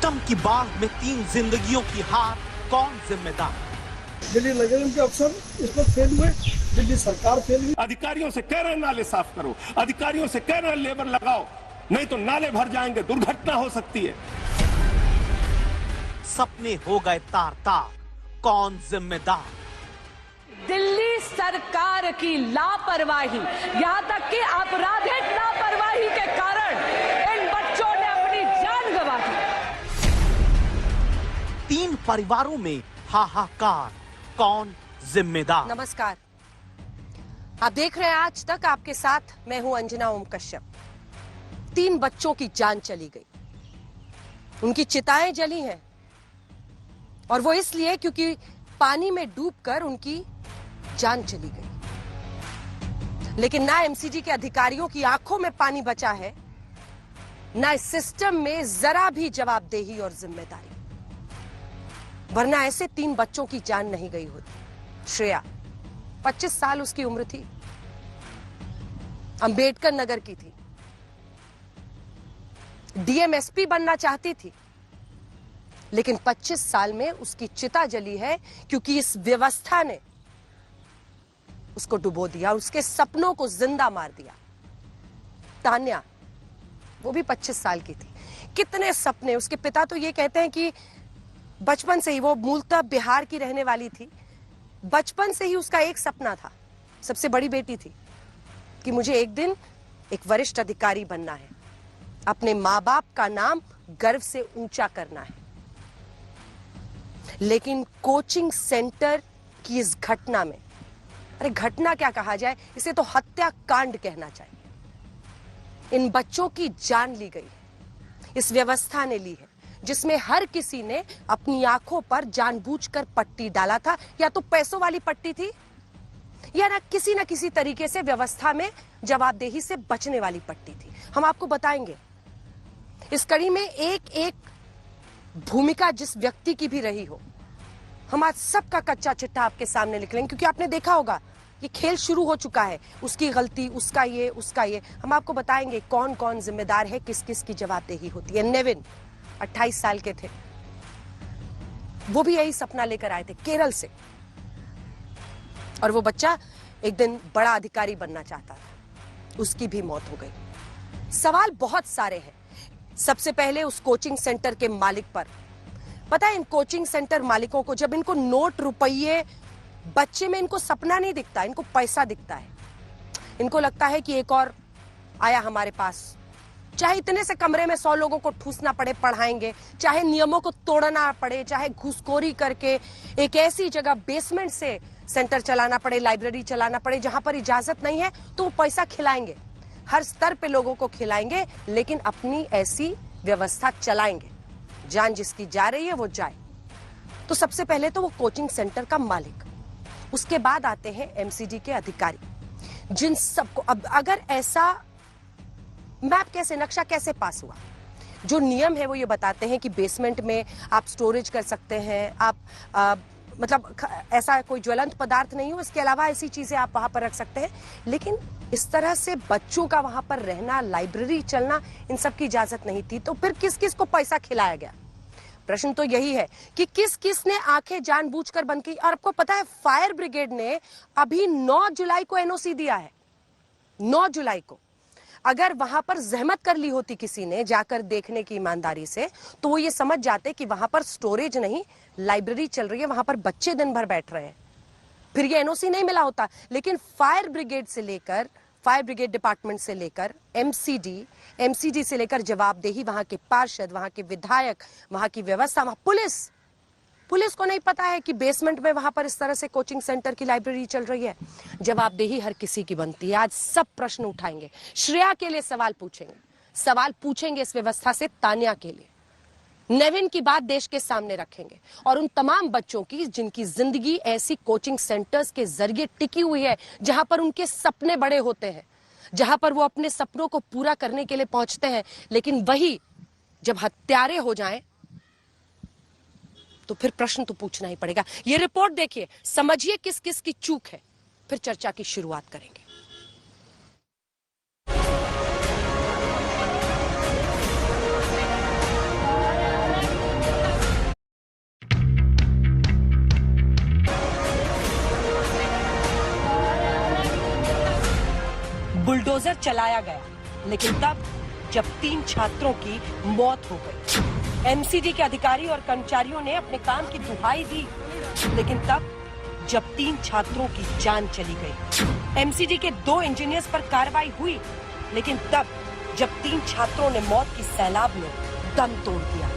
System की बाढ़ में 3 जिंदगियों की हार, कौन जिम्मेदार? दिल्ली नगर निगम के अफसर इस पर फेल हुए, दिल्ली सरकार फेल हुई। अधिकारियों से कह रहे हैं नाले साफ करो, अधिकारियों से कह रहे हैं लेबर लगाओ, नहीं तो नाले भर जाएंगे, दुर्घटना हो सकती है। सपने हो गए तार-तार, कौन जिम्मेदार? दिल्ली सरकार की लापरवाही, यहां तक कि आपराधिक लापरवाही के कारण इन बच्चों ने अपनी जान गंवा दी। 3 परिवारों में हाहाकार, कौन जिम्मेदार? नमस्कार, आप देख रहे हैं आज तक। आपके साथ मैं हूं अंजना ओम कश्यप। 3 बच्चों की जान चली गई, उनकी चिताएं जली हैं, और वो इसलिए क्योंकि पानी में डूबकर उनकी जान चली गई। लेकिन ना एमसीडी के अधिकारियों की आंखों में पानी बचा है, ना इस सिस्टम में जरा भी जवाबदेही और जिम्मेदारी, वरना ऐसे 3 बच्चों की जान नहीं गई होती। श्रेया 25 साल उसकी उम्र थी, अंबेडकर नगर की थी, डीएमएसपी बनना चाहती थी, लेकिन 25 साल में उसकी चिता जली है क्योंकि इस व्यवस्था ने उसको डुबो दिया, उसके सपनों को जिंदा मार दिया। तान्या, वो भी 25 साल की थी। कितने सपने! उसके पिता तो ये कहते हैं कि बचपन से ही, वो मूलतः बिहार की रहने वाली थी, बचपन से ही उसका एक सपना था, सबसे बड़ी बेटी थी, कि मुझे एक दिन एक वरिष्ठ अधिकारी बनना है, अपने माँ बाप का नाम गर्व से ऊंचा करना है। लेकिन कोचिंग सेंटर की इस घटना में, अरे घटना क्या कहा जाए, इसे तो हत्याकांड कहना चाहिए। इन बच्चों की जान ली गई है, इस व्यवस्था ने ली है, जिसमें हर किसी ने अपनी आंखों पर जानबूझकर पट्टी डाला था। या तो पैसों वाली पट्टी थी, या ना किसी तरीके से व्यवस्था में जवाबदेही से बचने वाली पट्टी थी। हम आपको बताएंगे इस कड़ी में एक एक भूमिका जिस व्यक्ति की भी रही हो, हम आज सबका कच्चा चिट्ठा आपके सामने लिख लेंगे, क्योंकि आपने देखा होगा ये खेल शुरू हो चुका है। उसकी गलती, उसका ये। हम आपको बताएंगे कौन कौन जिम्मेदार है, किस किस की जवाबदेही होती है। नेविन 28 साल के थे, वो भी यही सपना लेकर आए थे केरल से, और वो बच्चा एक दिन बड़ा अधिकारी बनना चाहता था, उसकी भी मौत हो गई। सवाल बहुत सारे हैं। सबसे पहले उस कोचिंग सेंटर के मालिक पर। पता है, इन कोचिंग सेंटर मालिकों को जब इनको नोट, रुपये, बच्चे में इनको सपना नहीं दिखता, इनको पैसा दिखता है। इनको लगता है कि एक और आया हमारे पास, चाहे इतने से कमरे में 100 लोगों को ठूसना पड़े, पढ़ाएंगे, चाहे नियमों को तोड़ना पड़े, चाहे घूसखोरी करके एक ऐसी जगह बेसमेंट से सेंटर चलाना पड़े, लाइब्रेरी चलाना पड़े जहां पर इजाजत नहीं है, तो वो पैसा खिलाएंगे, हर स्तर पे लोगों को खिलाएंगे, लेकिन अपनी ऐसी व्यवस्था चलाएंगे। जान जिसकी जा रही है वो जाए। तो सबसे पहले तो वो कोचिंग सेंटर का मालिक, उसके बाद आते हैं एमसीडी के अधिकारी, जिन सबको अब अगर ऐसा मैप कैसे, नक्शा कैसे पास हुआ। जो नियम है वो ये बताते हैं कि बेसमेंट में आप स्टोरेज कर सकते हैं, आप मतलब ऐसा कोई ज्वलंत पदार्थ नहीं हो, इसके अलावा ऐसी चीजें आप वहां पर रख सकते हैं। लेकिन इस तरह से बच्चों का वहां पर रहना, लाइब्रेरी चलना, इन सब की इजाजत नहीं थी। तो फिर किस किस को पैसा खिलाया गया? प्रश्न तो यही है कि किस किस ने आंखें जानबूझकर बंद की। और आपको पता है, फायर ब्रिगेड ने अभी 9 जुलाई को एनओसी दिया है। 9 जुलाई को अगर वहां पर जहमत कर ली होती किसी ने जाकर देखने की ईमानदारी से, तो वो ये समझ जाते कि वहां पर स्टोरेज नहीं, लाइब्रेरी चल रही है, वहां पर बच्चे दिन भर बैठ रहे हैं, फिर ये एनओसी नहीं मिला होता। लेकिन फायर ब्रिगेड डिपार्टमेंट से लेकर एमसीडी से लेकर जवाबदेही, वहां के पार्षद, वहां के विधायक, वहां की व्यवस्था, वहां पुलिस को नहीं पता है कि बेसमेंट में वहां पर इस तरह से कोचिंग सेंटर की लाइब्रेरी चल रही है। जवाबदेही हर किसी की बनती है। आज सब प्रश्न उठाएंगे, श्रेया के लिए सवाल पूछेंगे इस व्यवस्था से, तान्या के लिए, नेविन की बात देश के सामने रखेंगे, और उन तमाम बच्चों की जिनकी जिंदगी ऐसी कोचिंग सेंटर्स के जरिए टिकी हुई है, जहां पर उनके सपने बड़े होते हैं, जहां पर वो अपने सपनों को पूरा करने के लिए पहुंचते हैं, लेकिन वही जब हत्यारे हो जाएं तो फिर प्रश्न तो पूछना ही पड़ेगा। ये रिपोर्ट देखिए, समझिए किस किस की चूक है, फिर चर्चा की शुरुआत करेंगे। बुलडोजर चलाया गया, लेकिन तब जब 3 छात्रों की मौत हो गई। एमसीडी के अधिकारी और कर्मचारियों ने अपने काम की दुहाई दी, लेकिन तब जब 3 छात्रों की जान चली गई। एमसीडी के 2 इंजीनियर्स पर कार्रवाई हुई, लेकिन तब जब 3 छात्रों ने मौत की सैलाब में दम तोड़ दिया।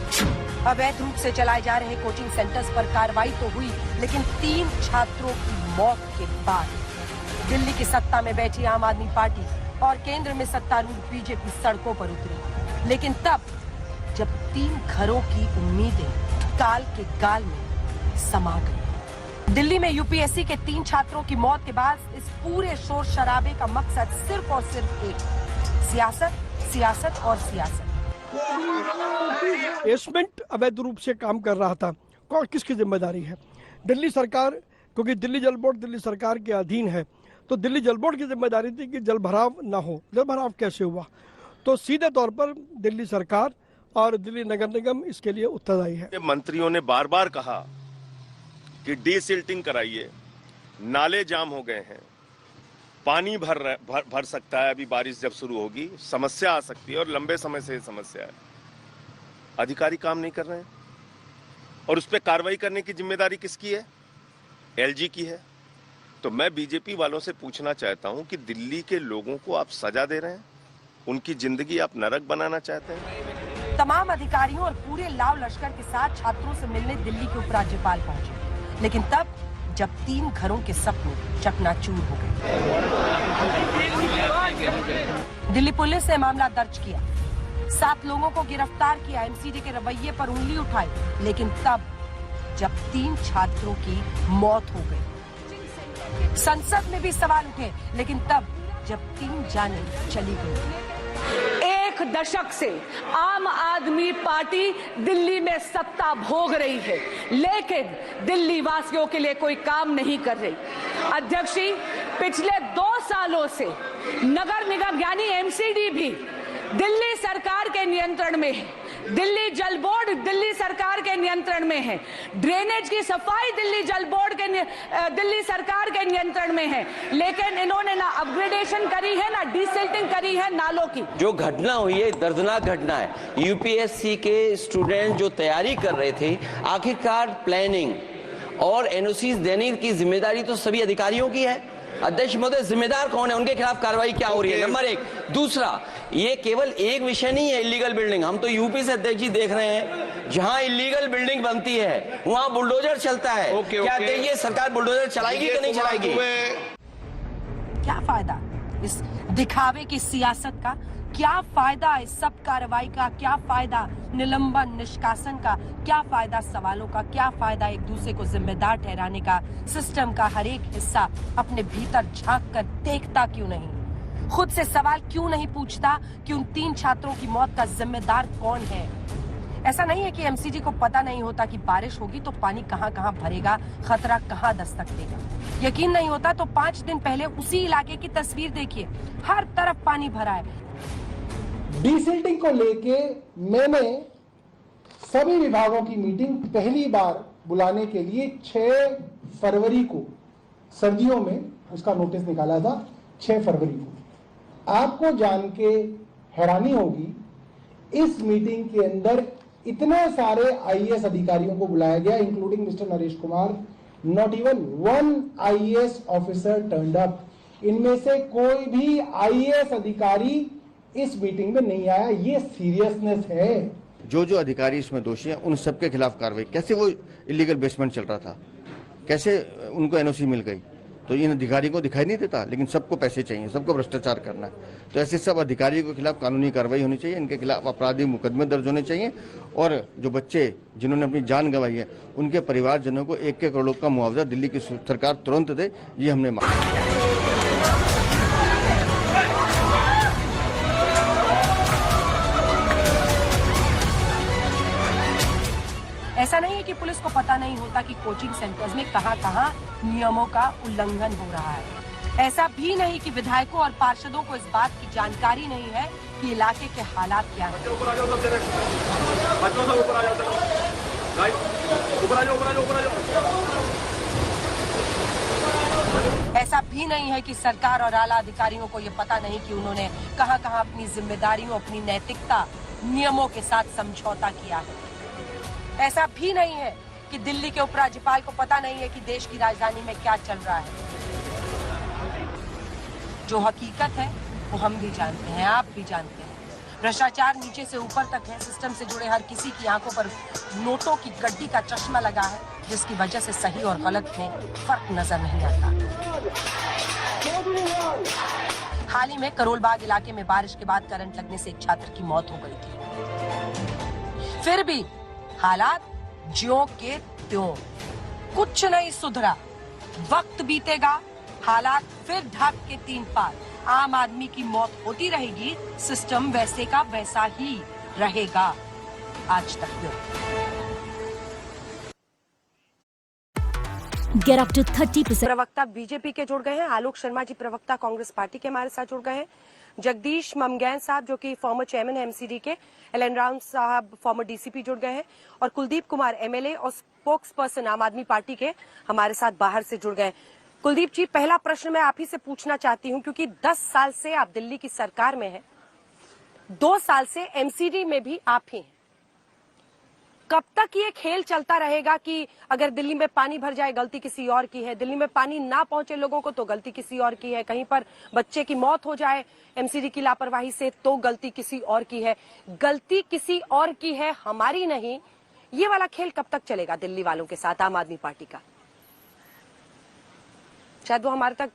अवैध रूप से चलाए जा रहे कोचिंग सेंटर्स पर कार्रवाई तो हुई, लेकिन 3 छात्रों की मौत के बाद दिल्ली की सत्ता में बैठी आम आदमी पार्टी और केंद्र में सत्तारूढ़ बीजेपी सड़कों पर उतरी, लेकिन तब जब 3 घरों की उम्मीदें काल के गाल में समा गई। दिल्ली में यूपीएससी के 3 छात्रों की मौत के बाद इस पूरे शोर शराबे का मकसद सिर्फ और सिर्फ एक, सियासत, सियासत और सियासत। बेसमेंट अवैध रूप से काम कर रहा था, कौन किसकी जिम्मेदारी है? दिल्ली सरकार, क्योंकि दिल्ली जल बोर्ड दिल्ली सरकार के अधीन है, तो दिल्ली जल बोर्ड की जिम्मेदारी थी कि जल भराव ना हो। जल भराव कैसे हुआ? तो सीधे तौर पर दिल्ली सरकार और दिल्ली नगर निगम इसके लिए उत्तरदायी है। मंत्रियों ने बार बार कहा कि डीसिल्टिंग कराइए, नाले जाम हो गए हैं, पानी भर सकता है, अभी बारिश जब शुरू होगी समस्या आ सकती है और लंबे समय से ये समस्या है। अधिकारी काम नहीं कर रहे हैं और उस पर कार्रवाई करने की जिम्मेदारी किसकी है? एलजी की है। तो मैं बीजेपी वालों से पूछना चाहता हूं कि दिल्ली के लोगों को आप सजा दे रहे हैं, उनकी जिंदगी आप नरक बनाना चाहते हैं। तमाम अधिकारियों और पूरे लाव लश्कर के साथ छात्रों से मिलने दिल्ली के उपराज्यपाल पहुंचे, लेकिन तब जब 3 घरों के सपने चकनाचूर हो गए। दिल्ली पुलिस ने मामला दर्ज किया, 7 लोगों को गिरफ्तार किया, एमसीडी के रवैये पर उंगली उठाई, लेकिन तब जब 3 छात्रों की मौत हो गई। संसद में भी सवाल उठे, लेकिन तब जब 3 जानें चली गई। 1 दशक से आम आदमी पार्टी दिल्ली में सत्ता भोग रही है, लेकिन दिल्ली वासियों के लिए कोई काम नहीं कर रही। अध्यक्ष जी, पिछले 2 सालों से नगर निगम यानी एमसीडी भी दिल्ली सरकार के नियंत्रण में है, दिल्ली जल बोर्ड दिल्ली सरकार के नियंत्रण में है, ड्रेनेज की सफाई दिल्ली जल बोर्ड के दिल्ली सरकार के नियंत्रण में है, लेकिन इन्होंने ना अपग्रेडेशन करी है, ना डिसिल्टिंग करी है नालों की। जो घटना हुई है दर्दनाक घटना है। यूपीएससी के स्टूडेंट जो तैयारी कर रहे थे, आखिरकार प्लानिंग और एनओसी देने की जिम्मेदारी तो सभी अधिकारियों की है। अध्यक्ष महोदय, जिम्मेदार कौन है? उनके खिलाफ कार्रवाई क्या हो रही है? नंबर 1। दूसरा, ये केवल एक विषय नहीं है इलीगल बिल्डिंग। हम तो यूपी से अध्यक्ष जी देख रहे हैं, जहां इलीगल बिल्डिंग बनती है वहां बुलडोजर चलता है। क्या ये सरकार बुलडोजर चलाएगी कि नहीं चलाएगी? क्या फायदा इस दिखावे की सियासत का? क्या फायदा इस सब कार्रवाई का? क्या फायदा निलंबन निष्कासन का? क्या फायदा सवालों का? क्या फायदा एक दूसरे को जिम्मेदार ठहराने का? सिस्टम का हर एक हिस्सा अपने भीतर झांक कर देखता क्यों नहीं? खुद से सवाल क्यों नहीं पूछता कि उन 3 छात्रों की मौत का जिम्मेदार कौन है? ऐसा नहीं है कि एमसीडी को पता नहीं होता कि बारिश होगी तो पानी कहां कहां भरेगा, खतरा कहां दस्तक देगा। यकीन नहीं होता तो 5 दिन पहले उसी इलाके की तस्वीर देखिए, हर तरफ पानी भरा है। डीसिल्टिंग को लेके मैंने सभी विभागों की मीटिंग पहली बार बुलाने के लिए 6 फरवरी को, सर्दियों में उसका नोटिस निकाला था 6 फरवरी को। आपको जान के हैरानी होगी, इस मीटिंग के अंदर इतने सारे आईएएस अधिकारियों को बुलाया गया, including mister Naresh Kumar. Not even 1 IAS officer turned up. इनमें से कोई भी आईएएस अधिकारी इस मीटिंग में नहीं आया। ये सीरियसनेस है। जो अधिकारी इसमें दोषी हैं उन सबके खिलाफ कार्रवाई। कैसे वो इलीगल बेसमेंट चल रहा था, कैसे उनको एनओसी मिल गई? तो इन अधिकारी को दिखाई नहीं देता, लेकिन सबको पैसे चाहिए, सबको भ्रष्टाचार करना है। तो ऐसे सब अधिकारियों के खिलाफ कानूनी कार्रवाई होनी चाहिए, इनके खिलाफ आपराधिक मुकदमे दर्ज होने चाहिए और जो बच्चे जिन्होंने अपनी जान गंवाई है उनके परिवारजनों को 1-1 करोड़ का मुआवजा दिल्ली की सरकार तुरंत दे, ये हमने मांगा। ऐसा नहीं है कि पुलिस को पता नहीं होता कि कोचिंग सेंटर्स में कहां-कहां नियमों का उल्लंघन हो रहा है। ऐसा भी नहीं कि विधायकों और पार्षदों को इस बात की जानकारी नहीं है कि इलाके के हालात क्या हैं। ऐसा भी नहीं है कि सरकार और आला अधिकारियों को ये पता नहीं कि उन्होंने कहां-कहां अपनी जिम्मेदारियों, अपनी नैतिकता, नियमों के साथ समझौता किया है। ऐसा भी नहीं है कि दिल्ली के उपराज्यपाल को पता नहीं है कि देश की राजधानी में क्या चल रहा है। जो हकीकत है वो हम भी जानते हैं, आप भी जानते हैं। भ्रष्टाचार नीचे से ऊपर तक है। सिस्टम से जुड़े हर किसी की आंखों पर नोटों की गड्डी का चश्मा लगा है, जिसकी वजह से सही और गलत में फर्क नजर नहीं आता। हाल ही में करोल बाग इलाके में बारिश के बाद करंट लगने से एक छात्र की मौत हो गई थी। फिर भी हालात ज्यों के त्यों, कुछ नहीं सुधरा। वक्त बीतेगा, हालात फिर ढाक के 3 पार। आम आदमी की मौत होती रहेगी, सिस्टम वैसे का वैसा ही रहेगा। आज तक Get up to 30%. प्रवक्ता बीजेपी के जुड़ गए हैं। आलोक शर्मा जी प्रवक्ता कांग्रेस पार्टी के हमारे साथ जुड़ गए हैं। जगदीश ममगैन साहब जो कि फॉर्मर चेयरमैन है एमसीडी के, एलन राम साहब फॉर्मर डीसीपी जुड़ गए हैं, और कुलदीप कुमार एमएलए और स्पोक्स पर्सन आम आदमी पार्टी के हमारे साथ बाहर से जुड़ गए। कुलदीप जी, पहला प्रश्न मैं आप ही से पूछना चाहती हूं, क्योंकि 10 साल से आप दिल्ली की सरकार में हैं, 2 साल से एमसीडी में भी आप ही हैं। कब तक ये खेल चलता रहेगा कि अगर दिल्ली में पानी भर जाए गलती किसी और की है, दिल्ली में पानी ना पहुंचे लोगों को तो गलती किसी और की है, कहीं पर बच्चे की मौत हो जाए एमसीडी की लापरवाही से तो गलती किसी और की है, गलती किसी और की है, हमारी नहीं। ये वाला खेल कब तक चलेगा दिल्ली वालों के साथ आम आदमी पार्टी का? शायद वो हमारे तक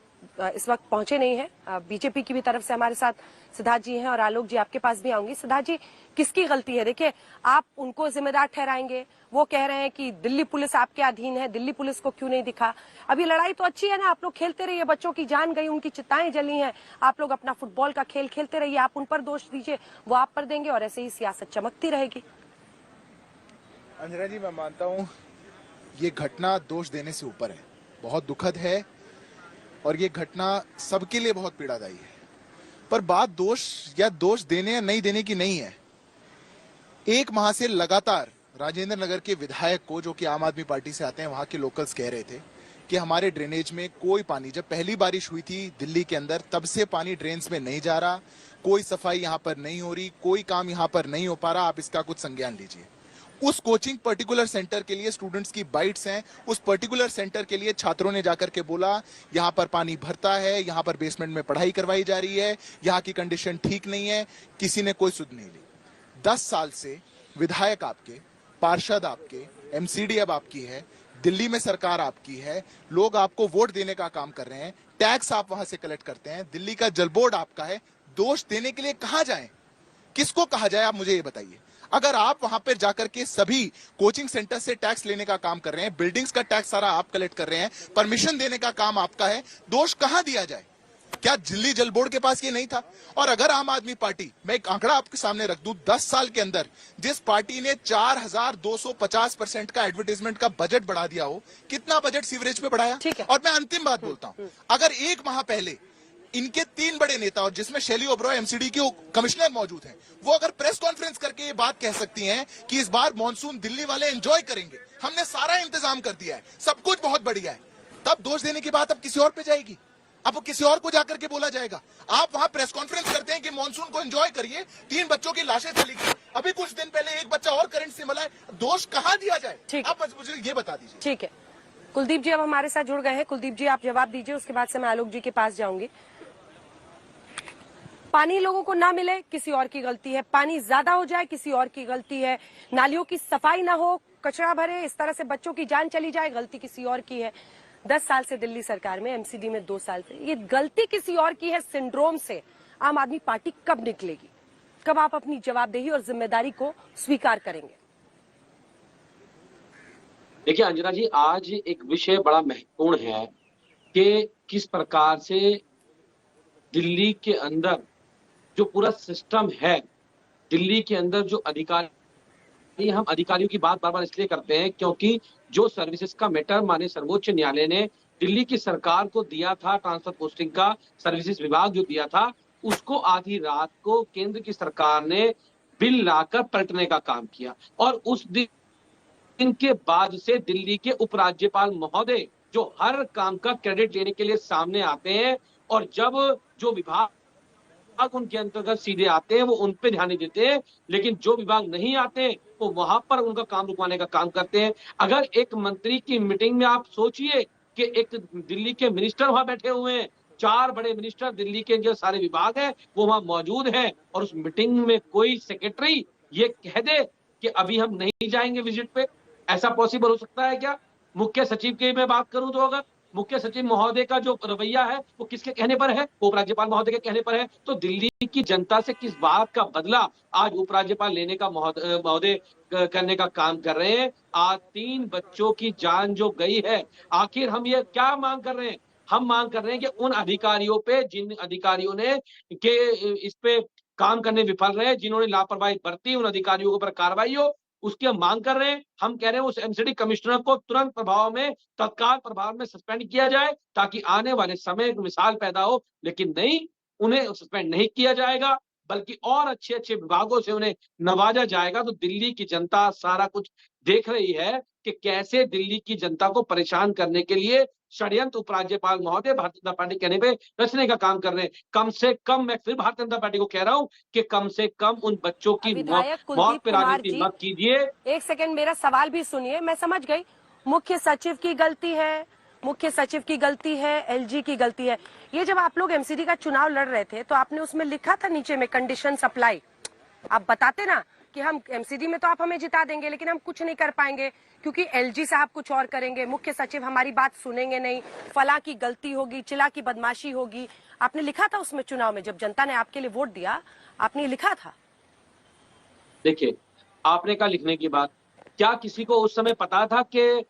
इस वक्त पहुंचे नहीं है। बीजेपी की भी तरफ से हमारे साथ सिद्धार्थ जी हैं, और आलोक जी आपके पास भी आऊंगी। सिद्धार्थ जी, किसकी गलती है? देखिए, आप उनको जिम्मेदार ठहराएंगे, वो कह रहे हैं कि दिल्ली पुलिस आपके अधीन है, दिल्ली पुलिस को क्यों नहीं दिखा? अभी लड़ाई तो अच्छी है ना, आप लोग खेलते रहिए, बच्चों की जान गई, उनकी चिताएं जली हैं, आप लोग अपना फुटबॉल का खेल खेलते रहिए, आप उन पर दोष दीजिए, वो आप पर देंगे, और ऐसे ही सियासत चमकती रहेगी। अंजना जी, मैं मानता हूँ ये घटना दोष देने से ऊपर है, बहुत दुखद है, और ये घटना सबके लिए बहुत पीड़ादायी है। पर बात दोष देने या नहीं देने की नहीं है। 1 माह से लगातार राजेंद्र नगर के विधायक को, जो कि आम आदमी पार्टी से आते हैं, वहां के लोकल्स कह रहे थे कि हमारे ड्रेनेज में कोई पानी, जब पहली बारिश हुई थी दिल्ली के अंदर, तब से पानी ड्रेन्स में नहीं जा रहा, कोई सफाई यहाँ पर नहीं हो रही, कोई काम यहाँ पर नहीं हो पा रहा, आप इसका कुछ संज्ञान लीजिए। उस कोचिंग पर्टिकुलर सेंटर के लिए स्टूडेंट्स की बाइट्स हैं, उस पर्टिकुलर सेंटर के लिए छात्रों ने जाकर के बोला यहाँ पर पानी भरता है, यहाँ पर बेसमेंट में पढ़ाई करवाई जा रही है, यहाँ की कंडीशन ठीक नहीं है, किसी ने कोई सुध नहीं ली। 10 साल से विधायक आपके, पार्षद आपके, एमसीडी अब आपकी है, दिल्ली में सरकार आपकी है, लोग आपको वोट देने का काम कर रहे हैं, टैक्स आप वहां से कलेक्ट करते हैं, दिल्ली का जल बोर्ड आपका है, दोष देने के लिए कहां जाएं? किसको कहा जाए, आप मुझे ये बताइए। अगर आप वहां पर जाकर के सभी कोचिंग सेंटर से टैक्स लेने का काम कर रहे हैं, बिल्डिंग्स का टैक्स सारा आप कलेक्ट कर रहे हैं, परमिशन देने का काम आपका है, दोष कहां दिया जाए? क्या दिल्ली जल बोर्ड के पास ये नहीं था? और अगर आम आदमी पार्टी, मैं एक आंकड़ा आपके सामने रख दूं, 10 साल के अंदर जिस पार्टी ने 4250% का एडवर्टाइजमेंट का बजट बढ़ा दिया हो, कितना बजट सीवरेज पे बढ़ाया? और मैं अंतिम बात बोलता हूं, अगर 1 माह पहले इनके 3 बड़े नेता, और जिसमें शैली ओबरॉय एमसीडी की कमिश्नर मौजूद हैं, वो अगर प्रेस कॉन्फ्रेंस करके ये बात कह सकती हैं कि इस बार मॉनसून दिल्ली वाले एंजॉय करेंगे, हमने सारा इंतजाम कर दिया है, सब कुछ बहुत बढ़िया है, तब दोष देने की बात अब किसी और पे जाएगी, अब किसी और को जाकर के बोला जाएगा। आप वहां प्रेस कॉन्फ्रेंस करते हैं कि मॉनसून को एंजॉय करिए, 3 बच्चों की लाशें चली गई, अभी कुछ दिन पहले एक बच्चा और करंट से मिला है, दोष कहां दिया जाए? आप मुझे ये बता दीजिए। ठीक है, कुलदीप जी अब हमारे साथ जुड़ गए हैं। कुलदीप जी, आप जवाब दीजिए, उसके बाद से मैं आलोक जी के पास जाऊंगी। पानी लोगों को ना मिले, किसी और की गलती है, पानी ज्यादा हो जाए, किसी और की गलती है, नालियों की सफाई ना हो, कचरा भरे, इस तरह से बच्चों की जान चली जाए, गलती किसी और की है। 10 साल से दिल्ली सरकार में, एमसीडी में 2 साल से, ये गलती किसी और की है सिंड्रोम से आम आदमी पार्टी कब निकलेगी? कब आप अपनी जवाबदेही और जिम्मेदारी को स्वीकार करेंगे? देखिए अंजना जी, आज एक विषय बड़ा महत्वपूर्ण है कि किस प्रकार से दिल्ली के अंदर जो पूरा सिस्टम है, दिल्ली के अंदर जो अधिकारी, हम अधिकारियों की बात बार बार इसलिए करते हैं क्योंकि जो सर्विसेज का मैटर माननीय सर्वोच्च न्यायालय ने दिल्ली की सरकार को दिया था, ट्रांसफर पोस्टिंग का सर्विसेज विभाग जो दिया था, उसको आधी रात को केंद्र की सरकार ने बिल लाकर पलटने का काम किया। और उस दिन के बाद से दिल्ली के उपराज्यपाल महोदय जो हर काम का क्रेडिट लेने के लिए सामने आते हैं, और जब जो विभाग उनके अंतर्गत सीधे आते हैं वो उन पे ध्यान नहीं देते हैं, लेकिन जो विभाग नहीं आते वो वहां पर उनका काम रुकवाने का काम करते हैं। अगर एक मंत्री की मीटिंग में आप सोचिए कि एक दिल्ली के मिनिस्टर वहां बैठे हुए हैं, 4 बड़े मिनिस्टर दिल्ली के जो सारे विभाग हैं वो वहां मौजूद हैं, और उस मीटिंग में कोई सेक्रेटरी ये कह दे कि अभी हम नहीं जाएंगे विजिट पे, ऐसा पॉसिबल हो सकता है क्या? मुख्य सचिव की मैं बात करूं तो अगर मुख्य सचिव महोदय का जो रवैया है वो किसके कहने पर है? उपराज्यपाल महोदय के कहने पर है। तो दिल्ली की जनता से किस बात का बदला आज उपराज्यपाल लेने का महोदय करने का काम कर रहे हैं? आज 3 बच्चों की जान जो गई है, आखिर हम ये क्या मांग कर रहे हैं? हम मांग कर रहे हैं कि उन अधिकारियों पे, जिन अधिकारियों ने के इस पे काम करने विफल रहे, जिन्होंने लापरवाही बरती, उन अधिकारियों के ऊपर कार्रवाई हो, उसकी हम मांग कर रहे हैं। हम कह रहे हैं उस एमसीडी कमिश्नर को तुरंत प्रभाव में, तत्काल प्रभाव में सस्पेंड किया जाए, ताकि आने वाले समय एक मिसाल पैदा हो। लेकिन नहीं, उन्हें सस्पेंड नहीं किया जाएगा, बल्कि और अच्छे अच्छे विभागों से उन्हें नवाजा जाएगा। तो दिल्ली की जनता सारा कुछ देख रही है कि कैसे दिल्ली की जनता को परेशान करने के लिए षड्यंत्र उपराज्यपाल महोदय भारतीय जनता पार्टी कहने पे रचने का काम कर रहे हैं। कम से कम मैं फिर भारतीय जनता पार्टी को कह रहा हूं कि कम से कम उन बच्चों की मौत पे राजनीति मत कीजिए। एक सेकंड, मेरा सवाल भी सुनिए। मैं समझ गई, मुख्य सचिव की गलती है, मुख्य सचिव की गलती है, एलजी की गलती है। ये जब आप लोग एमसीडी का चुनाव लड़ रहे थे तो आपने उसमें लिखा था नीचे में कंडीशन अप्लाई। आप बताते ना कि हम एमसीडी में तो आप हमें जिता देंगे, लेकिन हम कुछ नहीं कर पाएंगे क्योंकि एलजी साहब कुछ और करेंगे, मुख्य सचिव हमारी बात सुनेंगे नहीं, फला की गलती होगी, चिला की बदमाशी होगी। आपने लिखा था उसमें चुनाव में, जब जनता ने आपके लिए वोट दिया आपने लिखा था। देखिए, आपने कहा लिखने की बात, क्या किसी को उस समय पता था कि